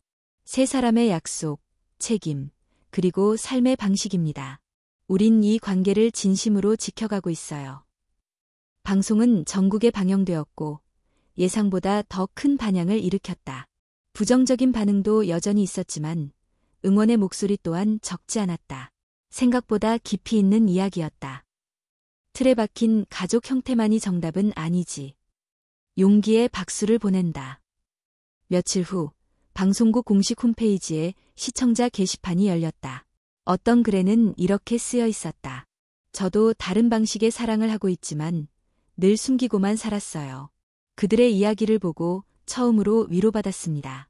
세 사람의 약속, 책임, 그리고 삶의 방식입니다. 우린 이 관계를 진심으로 지켜가고 있어요. 방송은 전국에 방영되었고 예상보다 더 큰 반향을 일으켰다. 부정적인 반응도 여전히 있었지만 응원의 목소리 또한 적지 않았다. 생각보다 깊이 있는 이야기였다. 틀에 박힌 가족 형태만이 정답은 아니지. 용기의 박수를 보낸다. 며칠 후 방송국 공식 홈페이지에 시청자 게시판이 열렸다. 어떤 글에는 이렇게 쓰여 있었다. 저도 다른 방식의 사랑을 하고 있지만 늘 숨기고만 살았어요. 그들의 이야기를 보고 처음으로 위로받았습니다.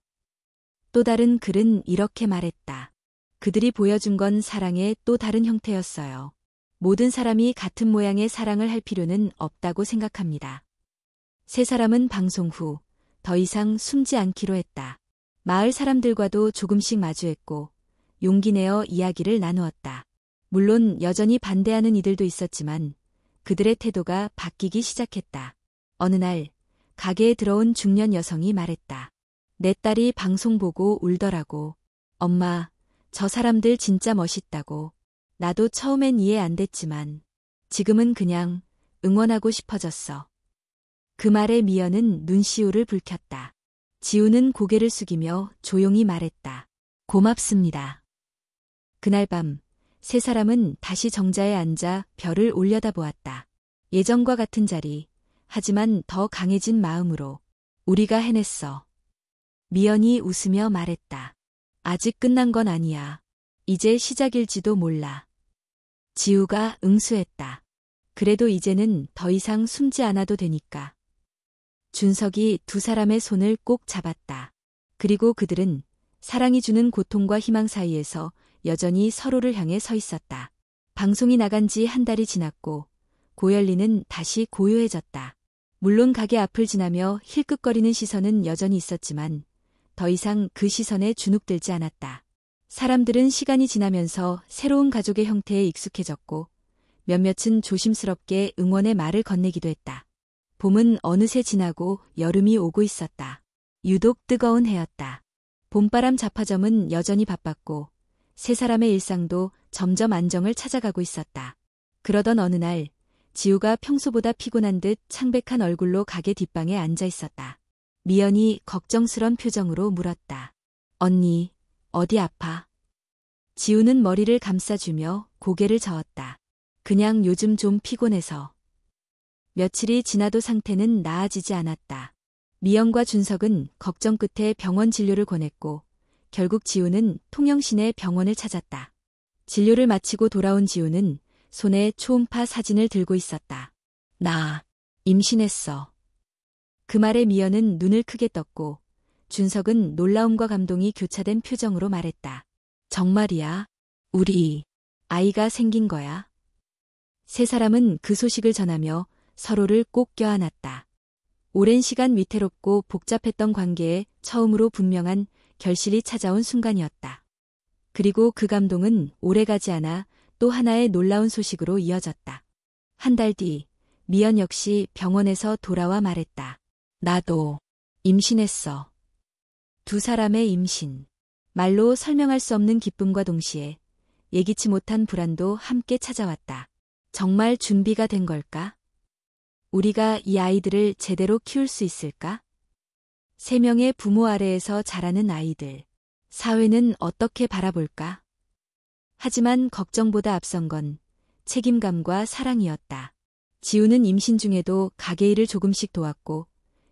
또 다른 글은 이렇게 말했다. 그들이 보여준 건 사랑의 또 다른 형태였어요. 모든 사람이 같은 모양의 사랑을 할 필요는 없다고 생각합니다. 세 사람은 방송 후 더 이상 숨지 않기로 했다. 마을 사람들과도 조금씩 마주했고 용기 내어 이야기를 나누었다. 물론 여전히 반대하는 이들도 있었지만 그들의 태도가 바뀌기 시작했다. 어느 날 가게에 들어온 중년 여성이 말했다. 내 딸이 방송 보고 울더라고. 엄마, 저 사람들 진짜 멋있다고. 나도 처음엔 이해 안 됐지만 지금은 그냥 응원하고 싶어졌어. 그 말에 미연은 눈시울을 붉혔다. 지우는 고개를 숙이며 조용히 말했다. 고맙습니다. 그날 밤 세 사람은 다시 정자에 앉아 별을 올려다보았다. 예전과 같은 자리, 하지만 더 강해진 마음으로. 우리가 해냈어. 미연이 웃으며 말했다. 아직 끝난 건 아니야. 이제 시작일지도 몰라. 지우가 응수했다. 그래도 이제는 더 이상 숨지 않아도 되니까. 준석이 두 사람의 손을 꼭 잡았다. 그리고 그들은 사랑이 주는 고통과 희망 사이에서 여전히 서로를 향해 서 있었다. 방송이 나간 지 한 달이 지났고 고열리는 다시 고요해졌다. 물론 가게 앞을 지나며 힐끗거리는 시선은 여전히 있었지만 더 이상 그 시선에 주눅들지 않았다. 사람들은 시간이 지나면서 새로운 가족의 형태에 익숙해졌고 몇몇은 조심스럽게 응원의 말을 건네기도 했다. 봄은 어느새 지나고 여름이 오고 있었다. 유독 뜨거운 해였다. 봄바람 잡화점은 여전히 바빴고 세 사람의 일상도 점점 안정을 찾아가고 있었다. 그러던 어느 날 지우가 평소보다 피곤한 듯 창백한 얼굴로 가게 뒷방에 앉아 있었다. 미연이 걱정스런 표정으로 물었다. 언니, 어디 아파? 지우는 머리를 감싸주며 고개를 저었다. 그냥 요즘 좀 피곤해서. 며칠이 지나도 상태는 나아지지 않았다. 미연과 준석은 걱정 끝에 병원 진료를 권했고 결국 지우는 통영시내 병원을 찾았다. 진료를 마치고 돌아온 지우는 손에 초음파 사진을 들고 있었다. 나 임신했어. 그 말에 미연은 눈을 크게 떴고 준석은 놀라움과 감동이 교차된 표정으로 말했다. 정말이야? 우리 아이가 생긴 거야? 세 사람은 그 소식을 전하며 서로를 꼭 껴안았다. 오랜 시간 위태롭고 복잡했던 관계에 처음으로 분명한 결실이 찾아온 순간이었다. 그리고 그 감동은 오래가지 않아 또 하나의 놀라운 소식으로 이어졌다. 한 달 뒤, 미연 역시 병원에서 돌아와 말했다. 나도 임신했어. 두 사람의 임신. 말로 설명할 수 없는 기쁨과 동시에 예기치 못한 불안도 함께 찾아왔다. 정말 준비가 된 걸까? 우리가 이 아이들을 제대로 키울 수 있을까? 3명의 부모 아래에서 자라는 아이들. 사회는 어떻게 바라볼까? 하지만 걱정보다 앞선 건 책임감과 사랑이었다. 지우는 임신 중에도 가게 일을 조금씩 도왔고,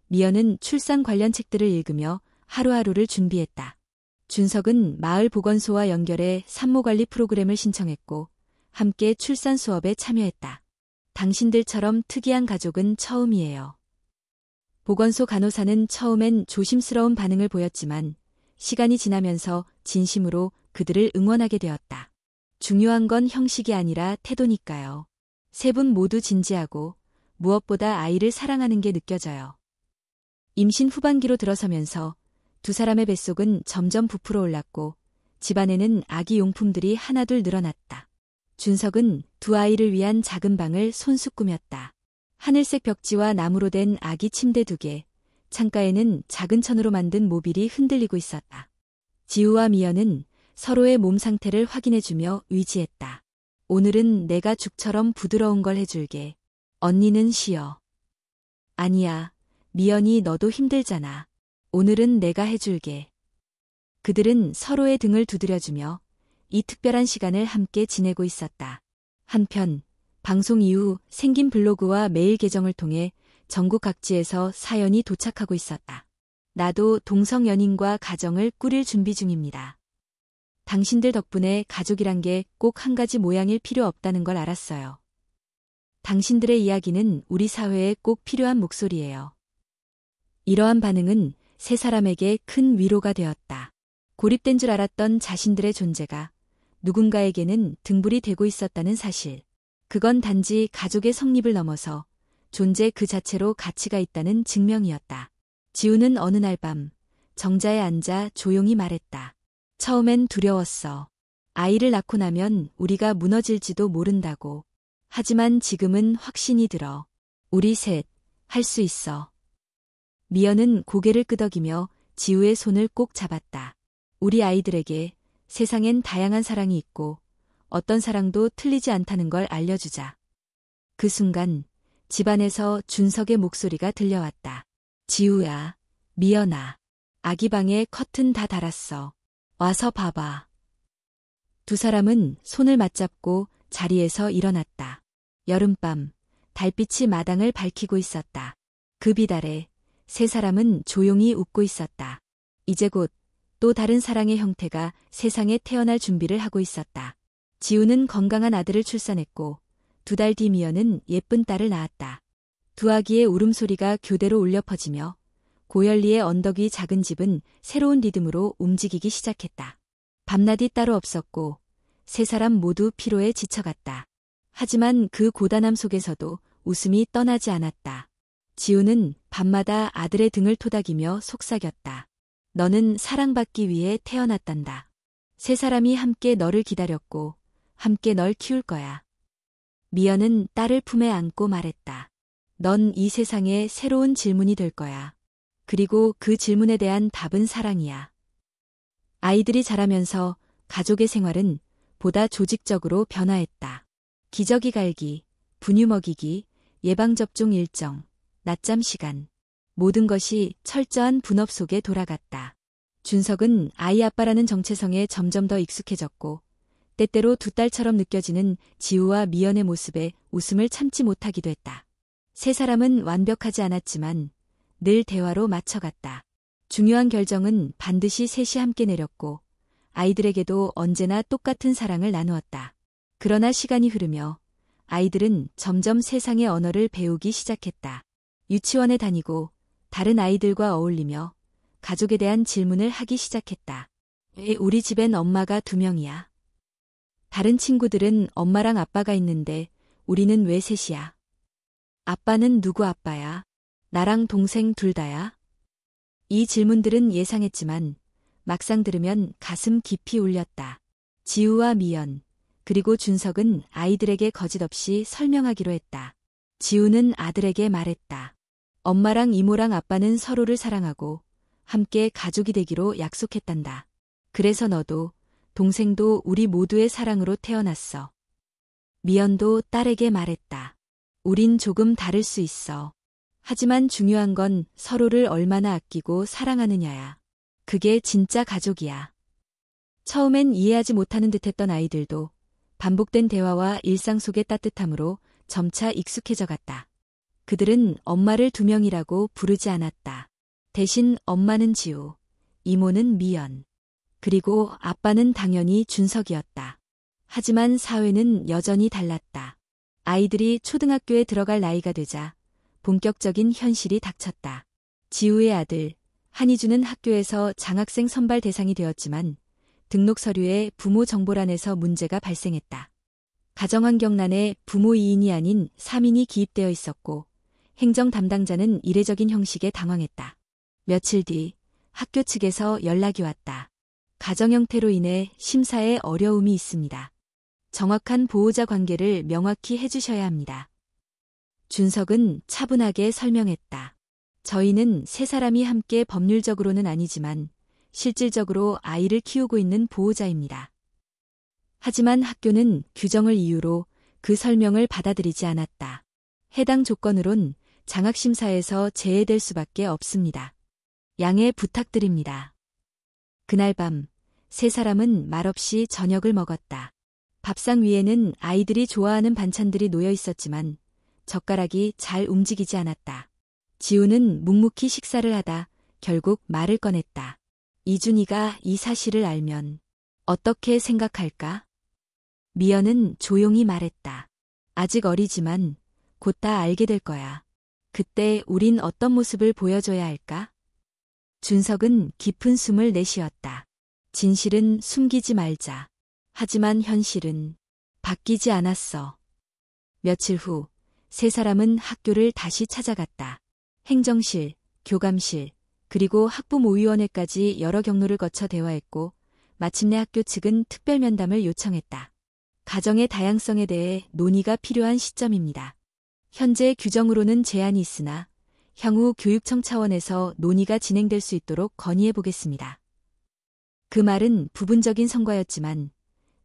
미연은 출산 관련 책들을 읽으며 하루하루를 준비했다. 준석은 마을 보건소와 연결해 산모관리 프로그램을 신청했고, 함께 출산 수업에 참여했다. 당신들처럼 특이한 가족은 처음이에요. 보건소 간호사는 처음엔 조심스러운 반응을 보였지만, 시간이 지나면서 진심으로 그들을 응원하게 되었다. 중요한 건 형식이 아니라 태도니까요. 3분 모두 진지하고 무엇보다 아이를 사랑하는 게 느껴져요. 임신 후반기로 들어서면서 두 사람의 뱃속은 점점 부풀어 올랐고 집안에는 아기 용품들이 하나둘 늘어났다. 준석은 두 아이를 위한 작은 방을 손수 꾸몄다. 하늘색 벽지와 나무로 된 아기 침대 2개, 창가에는 작은 천으로 만든 모빌이 흔들리고 있었다. 지우와 미연은 서로의 몸 상태를 확인해주며 의지했다. 오늘은 내가 죽처럼 부드러운 걸 해줄게. 언니는 쉬어. 아니야, 미연이 너도 힘들잖아. 오늘은 내가 해줄게. 그들은 서로의 등을 두드려주며 이 특별한 시간을 함께 지내고 있었다. 한편 방송 이후 생긴 블로그와 메일 계정을 통해 전국 각지에서 사연이 도착하고 있었다. 나도 동성 연인과 가정을 꾸릴 준비 중입니다. 당신들 덕분에 가족이란 게 꼭 한 가지 모양일 필요 없다는 걸 알았어요. 당신들의 이야기는 우리 사회에 꼭 필요한 목소리예요. 이러한 반응은 3사람에게 큰 위로가 되었다. 고립된 줄 알았던 자신들의 존재가 누군가에게는 등불이 되고 있었다는 사실. 그건 단지 가족의 성립을 넘어서 존재 그 자체로 가치가 있다는 증명이었다. 지우는 어느 날 밤 정자에 앉아 조용히 말했다. 처음엔 두려웠어. 아이를 낳고 나면 우리가 무너질지도 모른다고. 하지만 지금은 확신이 들어. 우리 셋, 할 수 있어. 미연은 고개를 끄덕이며 지우의 손을 꼭 잡았다. 우리 아이들에게 세상엔 다양한 사랑이 있고 어떤 사랑도 틀리지 않다는 걸 알려주자. 그 순간 집안에서 준석의 목소리가 들려왔다. 지우야, 미연아, 아기 방에 커튼 다 달았어. 와서 봐봐. 두 사람은 손을 맞잡고 자리에서 일어났다. 여름밤, 달빛이 마당을 밝히고 있었다. 그 빛 아래 3사람은 조용히 웃고 있었다. 이제 곧 또 다른 사랑의 형태가 세상에 태어날 준비를 하고 있었다. 지우는 건강한 아들을 출산했고 2달 뒤 미연은 예쁜 딸을 낳았다. 두 아기의 울음소리가 교대로 울려 퍼지며 고열리의 언덕 위 작은 집은 새로운 리듬으로 움직이기 시작했다. 밤낮이 따로 없었고 3사람 모두 피로에 지쳐갔다. 하지만 그 고단함 속에서도 웃음이 떠나지 않았다. 지우는 밤마다 아들의 등을 토닥이며 속삭였다. 너는 사랑받기 위해 태어났단다. 3사람이 함께 너를 기다렸고 함께 널 키울 거야. 미연은 딸을 품에 안고 말했다. 넌 이 세상에 새로운 질문이 될 거야. 그리고 그 질문에 대한 답은 사랑이야. 아이들이 자라면서 가족의 생활은 보다 조직적으로 변화했다. 기저귀 갈기, 분유 먹이기, 예방접종 일정, 낮잠 시간. 모든 것이 철저한 분업 속에 돌아갔다. 준석은 아이 아빠라는 정체성에 점점 더 익숙해졌고 때때로 두 딸처럼 느껴지는 지우와 미연의 모습에 웃음을 참지 못하기도 했다. 3사람은 완벽하지 않았지만 늘 대화로 맞춰갔다. 중요한 결정은 반드시 셋이 함께 내렸고 아이들에게도 언제나 똑같은 사랑을 나누었다. 그러나 시간이 흐르며 아이들은 점점 세상의 언어를 배우기 시작했다. 유치원에 다니고 다른 아이들과 어울리며 가족에 대한 질문을 하기 시작했다. 왜 우리 집엔 엄마가 2명이야? 다른 친구들은 엄마랑 아빠가 있는데 우리는 왜 셋이야? 아빠는 누구 아빠야? 나랑 동생 둘 다야? 이 질문들은 예상했지만 막상 들으면 가슴 깊이 울렸다. 지우와 미연, 그리고 준석은 아이들에게 거짓없이 설명하기로 했다. 지우는 아들에게 말했다. 엄마랑 이모랑 아빠는 서로를 사랑하고 함께 가족이 되기로 약속했단다. 그래서 너도 동생도 우리 모두의 사랑으로 태어났어. 미연도 딸에게 말했다. 우린 조금 다를 수 있어. 하지만 중요한 건 서로를 얼마나 아끼고 사랑하느냐야. 그게 진짜 가족이야. 처음엔 이해하지 못하는 듯했던 아이들도 반복된 대화와 일상 속의 따뜻함으로 점차 익숙해져 갔다. 그들은 엄마를 두 명이라고 부르지 않았다. 대신 엄마는 지우, 이모는 미연, 그리고 아빠는 당연히 준석이었다. 하지만 사회는 여전히 달랐다. 아이들이 초등학교에 들어갈 나이가 되자 본격적인 현실이 닥쳤다. 지우의 아들, 한희주는 학교에서 장학생 선발 대상이 되었지만 등록 서류에 부모 정보란에서 문제가 발생했다. 가정환경란에 부모 2인이 아닌 3인이 기입되어 있었고 행정 담당자는 이례적인 형식에 당황했다. 며칠 뒤 학교 측에서 연락이 왔다. 가정 형태로 인해 심사에 어려움이 있습니다. 정확한 보호자 관계를 명확히 해주셔야 합니다. 준석은 차분하게 설명했다. 저희는 세 사람이 함께 법률적으로는 아니지만 실질적으로 아이를 키우고 있는 보호자입니다. 하지만 학교는 규정을 이유로 그 설명을 받아들이지 않았다. 해당 조건으론 장학심사에서 제외될 수밖에 없습니다. 양해 부탁드립니다. 그날 밤, 세 사람은 말없이 저녁을 먹었다. 밥상 위에는 아이들이 좋아하는 반찬들이 놓여 있었지만 젓가락이 잘 움직이지 않았다. 지우는 묵묵히 식사를 하다 결국 말을 꺼냈다. 이준이가 이 사실을 알면 어떻게 생각할까? 미연은 조용히 말했다. 아직 어리지만 곧 다 알게 될 거야. 그때 우린 어떤 모습을 보여줘야 할까? 준석은 깊은 숨을 내쉬었다. 진실은 숨기지 말자. 하지만 현실은 바뀌지 않았어. 며칠 후, 세 사람은 학교를 다시 찾아갔다. 행정실, 교감실, 그리고 학부모위원회까지 여러 경로를 거쳐 대화했고, 마침내 학교 측은 특별 면담을 요청했다. 가정의 다양성에 대해 논의가 필요한 시점입니다. 현재 규정으로는 제한이 있으나, 향후 교육청 차원에서 논의가 진행될 수 있도록 건의해 보겠습니다. 그 말은 부분적인 성과였지만,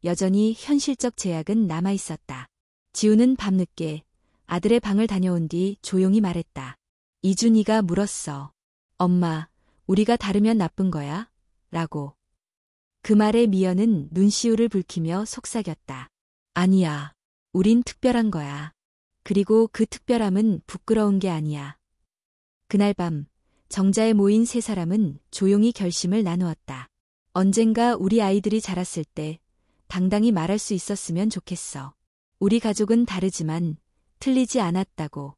여전히 현실적 제약은 남아 있었다. 지우는 밤늦게 아들의 방을 다녀온 뒤 조용히 말했다. 이준이가 물었어. 엄마, 우리가 다르면 나쁜 거야? 라고. 그 말에 미연은 눈시울을 붉히며 속삭였다. 아니야. 우린 특별한 거야. 그리고 그 특별함은 부끄러운 게 아니야. 그날 밤, 정자에 모인 세 사람은 조용히 결심을 나누었다. 언젠가 우리 아이들이 자랐을 때 당당히 말할 수 있었으면 좋겠어. 우리 가족은 다르지만 틀리지 않았다고.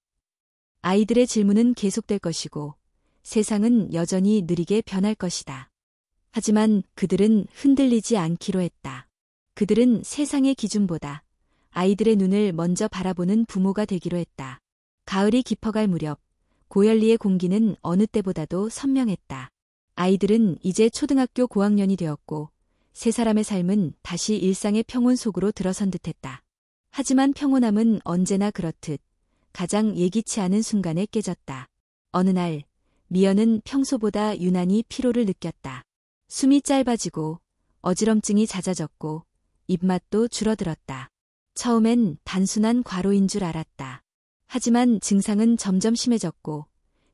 아이들의 질문은 계속될 것이고 세상은 여전히 느리게 변할 것이다. 하지만 그들은 흔들리지 않기로 했다. 그들은 세상의 기준보다 아이들의 눈을 먼저 바라보는 부모가 되기로 했다. 가을이 깊어갈 무렵 고열리의 공기는 어느 때보다도 선명했다. 아이들은 이제 초등학교 고학년이 되었고 세 사람의 삶은 다시 일상의 평온 속으로 들어선 듯했다. 하지만 평온함은 언제나 그렇듯 가장 예기치 않은 순간에 깨졌다. 어느 날 미연은 평소보다 유난히 피로를 느꼈다. 숨이 짧아지고 어지럼증이 잦아졌고 입맛도 줄어들었다. 처음엔 단순한 과로인 줄 알았다. 하지만 증상은 점점 심해졌고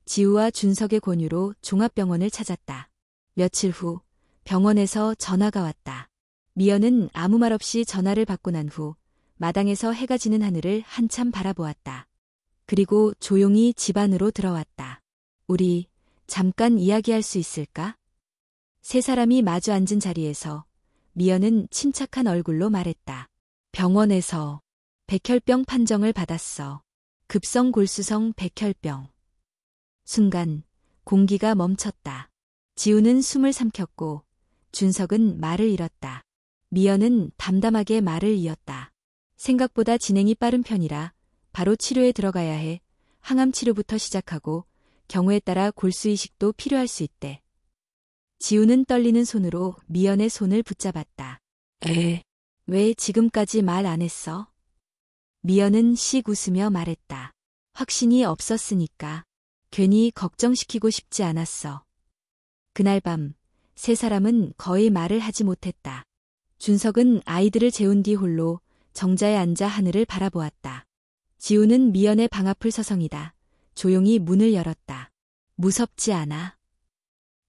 지우와 준석의 권유로 종합병원을 찾았다. 며칠 후 병원에서 전화가 왔다. 미연은 아무 말 없이 전화를 받고 난 후 마당에서 해가 지는 하늘을 한참 바라보았다. 그리고 조용히 집 안으로 들어왔다. 우리 잠깐 이야기할 수 있을까? 세 사람이 마주 앉은 자리에서 미연은 침착한 얼굴로 말했다. 병원에서 백혈병 판정을 받았어. 급성 골수성 백혈병. 순간 공기가 멈췄다. 지우는 숨을 삼켰고 준석은 말을 잃었다. 미연은 담담하게 말을 이었다. 생각보다 진행이 빠른 편이라 바로 치료에 들어가야 해. 항암 치료부터 시작하고 경우에 따라 골수이식도 필요할 수 있대. 지우는 떨리는 손으로 미연의 손을 붙잡았다. 왜 지금까지 말 안 했어? 미연은 씩 웃으며 말했다. 확신이 없었으니까. 괜히 걱정시키고 싶지 않았어. 그날 밤, 세 사람은 거의 말을 하지 못했다. 준석은 아이들을 재운 뒤 홀로 정자에 앉아 하늘을 바라보았다. 지우는 미연의 방 앞을 서성이다. 조용히 문을 열었다. 무섭지 않아?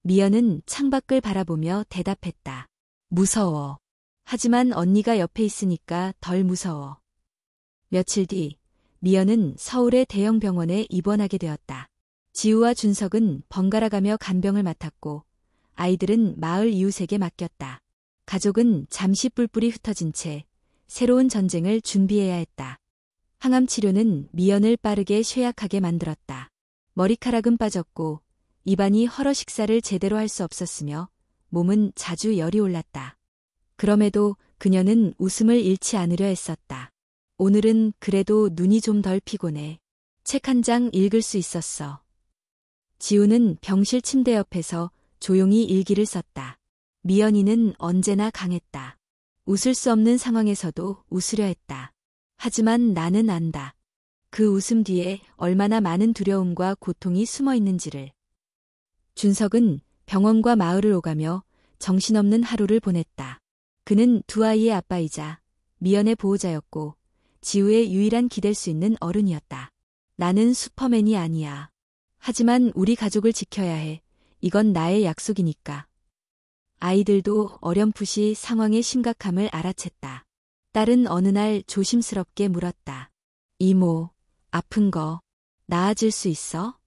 미연은 창밖을 바라보며 대답했다. 무서워. 하지만 언니가 옆에 있으니까 덜 무서워. 며칠 뒤, 미연은 서울의 대형 병원에 입원하게 되었다. 지우와 준석은 번갈아가며 간병을 맡았고, 아이들은 마을 이웃에게 맡겼다. 가족은 잠시 뿔뿔이 흩어진 채 새로운 전쟁을 준비해야 했다. 항암 치료는 미연을 빠르게 쇠약하게 만들었다. 머리카락은 빠졌고 입안이 헐어 식사를 제대로 할 수 없었으며 몸은 자주 열이 올랐다. 그럼에도 그녀는 웃음을 잃지 않으려 했었다. 오늘은 그래도 눈이 좀 덜 피곤해. 책 한 장 읽을 수 있었어. 지우는 병실 침대 옆에서 조용히 일기를 썼다. 미연이는 언제나 강했다. 웃을 수 없는 상황에서도 웃으려 했다. 하지만 나는 안다. 그 웃음 뒤에 얼마나 많은 두려움과 고통이 숨어 있는지를. 준석은 병원과 마을을 오가며 정신없는 하루를 보냈다. 그는 두 아이의 아빠이자 미연의 보호자였고 지우의 유일한 기댈 수 있는 어른이었다. 나는 슈퍼맨이 아니야. 하지만 우리 가족을 지켜야 해. 이건 나의 약속이니까. 아이들도 어렴풋이 상황의 심각함을 알아챘다. 딸은 어느 날 조심스럽게 물었다. 이모, 아픈 거 나아질 수 있어?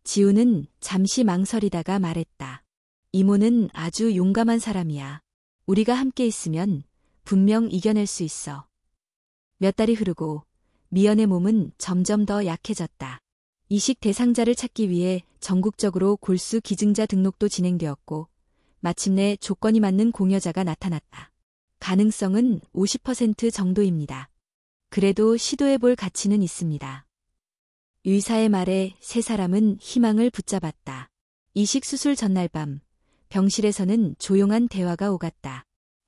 지우는 잠시 망설이다가 말했다. 이모는 아주 용감한 사람이야. 우리가 함께 있으면 분명 이겨낼 수 있어. 몇 달이 흐르고 미연의 몸은 점점 더 약해졌다. 이식 대상자를 찾기 위해 전국적으로 골수 기증자 등록도 진행되었고 마침내 조건이 맞는 공여자가 나타났다. 가능성은 50% 정도입니다. 그래도 시도해볼 가치는 있습니다. 의사의 말에 세 사람은 희망을 붙잡았다. 이식 수술 전날 밤 병실에서는 조용한 대화가 오갔다.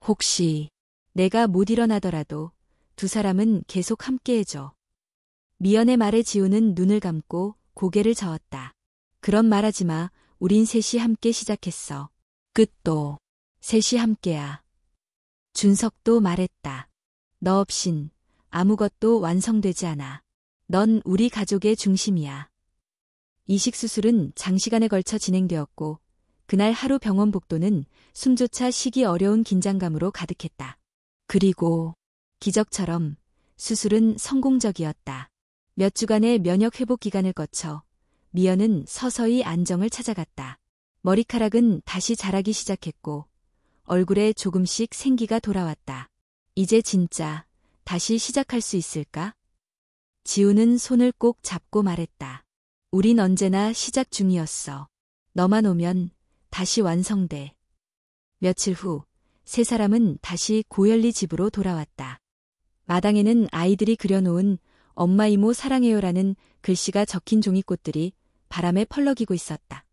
혹시 내가 못 일어나더라도 두 사람은 계속 함께해줘. 미연의 말에 지우는 눈을 감고 고개를 저었다. 그런 말하지 마. 우린 셋이 함께 시작했어. 끝도 셋이 함께야. 준석도 말했다. 너 없인 아무것도 완성되지 않아. 넌 우리 가족의 중심이야. 이식 수술은 장시간에 걸쳐 진행되었고 그날 하루 병원 복도는 숨조차 쉬기 어려운 긴장감으로 가득했다. 그리고 기적처럼 수술은 성공적이었다. 몇 주간의 면역 회복 기간을 거쳐 미연은 서서히 안정을 찾아갔다. 머리카락은 다시 자라기 시작했고 얼굴에 조금씩 생기가 돌아왔다. 이제 진짜 다시 시작할 수 있을까? 지우는 손을 꼭 잡고 말했다. 우린 언제나 시작 중이었어. 너만 오면 다시 완성돼. 며칠 후 세 사람은 다시 고열리 집으로 돌아왔다. 마당에는 아이들이 그려놓은 엄마 이모 사랑해요라는 글씨가 적힌 종이꽃들이 바람에 펄럭이고 있었다.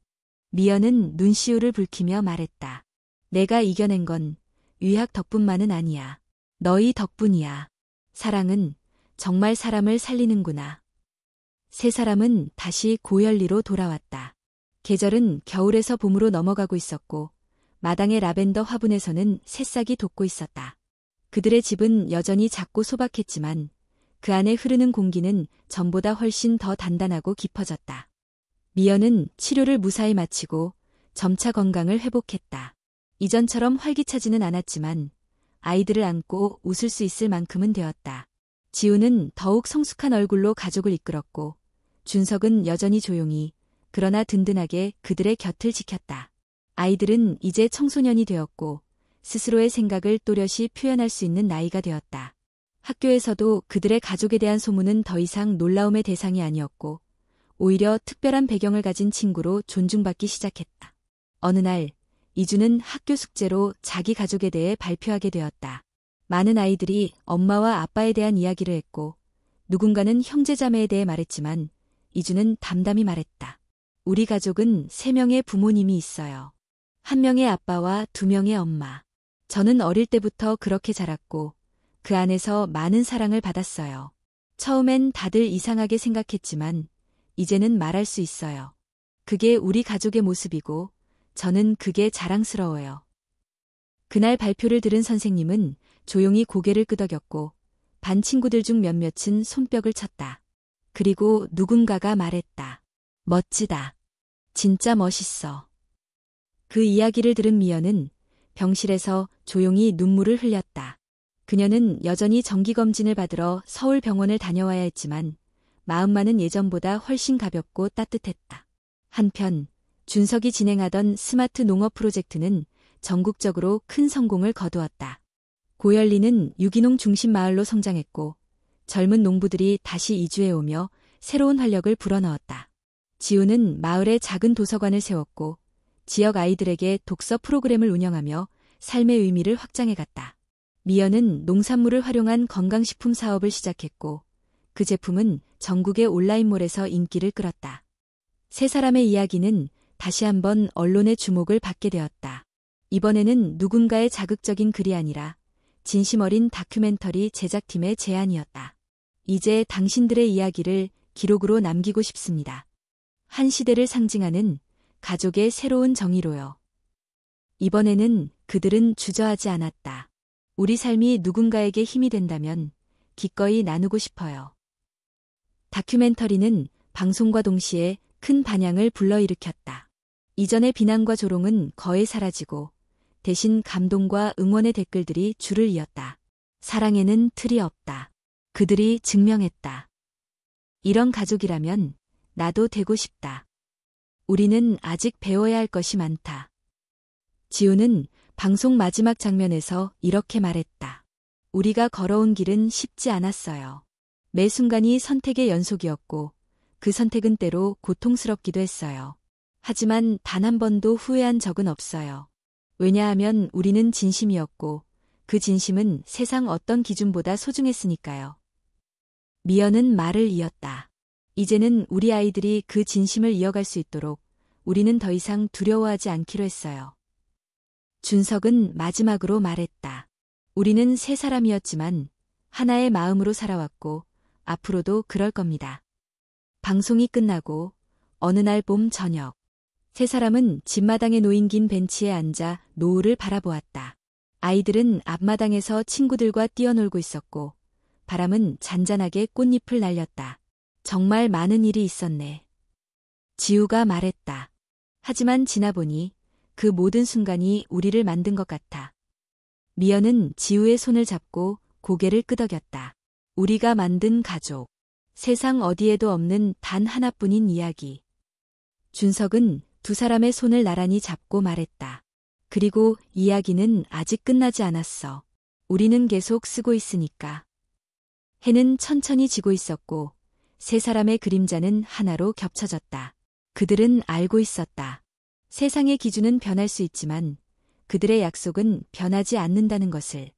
미연은 눈시울을 붉히며 말했다. 내가 이겨낸 건 의학 덕분만은 아니야. 너희 덕분이야. 사랑은 정말 사람을 살리는구나. 세 사람은 다시 고열리로 돌아왔다. 계절은 겨울에서 봄으로 넘어가고 있었고 마당의 라벤더 화분에서는 새싹이 돋고 있었다. 그들의 집은 여전히 작고 소박했지만 그 안에 흐르는 공기는 전보다 훨씬 더 단단하고 깊어졌다. 미연은 치료를 무사히 마치고 점차 건강을 회복했다. 이전처럼 활기차지는 않았지만 아이들을 안고 웃을 수 있을 만큼은 되었다. 지우는 더욱 성숙한 얼굴로 가족을 이끌었고 준석은 여전히 조용히 그러나 든든하게 그들의 곁을 지켰다. 아이들은 이제 청소년이 되었고 스스로의 생각을 또렷이 표현할 수 있는 나이가 되었다. 학교에서도 그들의 가족에 대한 소문은 더 이상 놀라움의 대상이 아니었고 오히려 특별한 배경을 가진 친구로 존중받기 시작했다. 어느 날 이주는 학교 숙제로 자기 가족에 대해 발표하게 되었다. 많은 아이들이 엄마와 아빠에 대한 이야기를 했고 누군가는 형제자매에 대해 말했지만 이주는 담담히 말했다. 우리 가족은 3명의 부모님이 있어요. 1명의 아빠와 2명의 엄마. 저는 어릴 때부터 그렇게 자랐고 그 안에서 많은 사랑을 받았어요. 처음엔 다들 이상하게 생각했지만 이제는 말할 수 있어요. 그게 우리 가족의 모습이고 저는 그게 자랑스러워요. 그날 발표를 들은 선생님은 조용히 고개를 끄덕였고 반 친구들 중 몇몇은 손뼉을 쳤다. 그리고 누군가가 말했다. 멋지다. 진짜 멋있어. 그 이야기를 들은 미연은 병실에서 조용히 눈물을 흘렸다. 그녀는 여전히 정기검진을 받으러 서울 병원을 다녀와야 했지만 마음만은 예전보다 훨씬 가볍고 따뜻했다. 한편 준석이 진행하던 스마트 농업 프로젝트는 전국적으로 큰 성공을 거두었다. 고열리는 유기농 중심 마을로 성장했고 젊은 농부들이 다시 이주해오며 새로운 활력을 불어넣었다. 지우는 마을에 작은 도서관을 세웠고 지역 아이들에게 독서 프로그램을 운영하며 삶의 의미를 확장해갔다. 미연은 농산물을 활용한 건강식품 사업을 시작했고 그 제품은 전국의 온라인몰에서 인기를 끌었다. 세 사람의 이야기는 다시 한번 언론의 주목을 받게 되었다. 이번에는 누군가의 자극적인 글이 아니라 진심 어린 다큐멘터리 제작팀의 제안이었다. 이제 당신들의 이야기를 기록으로 남기고 싶습니다. 한 시대를 상징하는 가족의 새로운 정의로요. 이번에는 그들은 주저하지 않았다. 우리 삶이 누군가에게 힘이 된다면 기꺼이 나누고 싶어요. 다큐멘터리는 방송과 동시에 큰 반향을 불러일으켰다. 이전의 비난과 조롱은 거의 사라지고 대신 감동과 응원의 댓글들이 줄을 이었다. 사랑에는 틀이 없다. 그들이 증명했다. 이런 가족이라면 나도 되고 싶다. 우리는 아직 배워야 할 것이 많다. 지우는 방송 마지막 장면에서 이렇게 말했다. 우리가 걸어온 길은 쉽지 않았어요. 매 순간이 선택의 연속이었고 그 선택은 때로 고통스럽기도 했어요. 하지만 단 한 번도 후회한 적은 없어요. 왜냐하면 우리는 진심이었고 그 진심은 세상 어떤 기준보다 소중했으니까요. 미연은 말을 이었다. 이제는 우리 아이들이 그 진심을 이어갈 수 있도록 우리는 더 이상 두려워하지 않기로 했어요. 준석은 마지막으로 말했다. 우리는 세 사람이었지만 하나의 마음으로 살아왔고 앞으로도 그럴 겁니다. 방송이 끝나고 어느 날 봄 저녁, 세 사람은 집마당에 놓인 긴 벤치에 앉아 노을을 바라보았다. 아이들은 앞마당에서 친구들과 뛰어놀고 있었고 바람은 잔잔하게 꽃잎을 날렸다. 정말 많은 일이 있었네. 지우가 말했다. 하지만 지나보니 그 모든 순간이 우리를 만든 것 같아. 미연은 지우의 손을 잡고 고개를 끄덕였다. 우리가 만든 가족. 세상 어디에도 없는 단 하나뿐인 이야기. 준석은 두 사람의 손을 나란히 잡고 말했다. 그리고 이야기는 아직 끝나지 않았어. 우리는 계속 쓰고 있으니까. 해는 천천히 지고 있었고 세 사람의 그림자는 하나로 겹쳐졌다. 그들은 알고 있었다. 세상의 기준은 변할 수 있지만 그들의 약속은 변하지 않는다는 것을.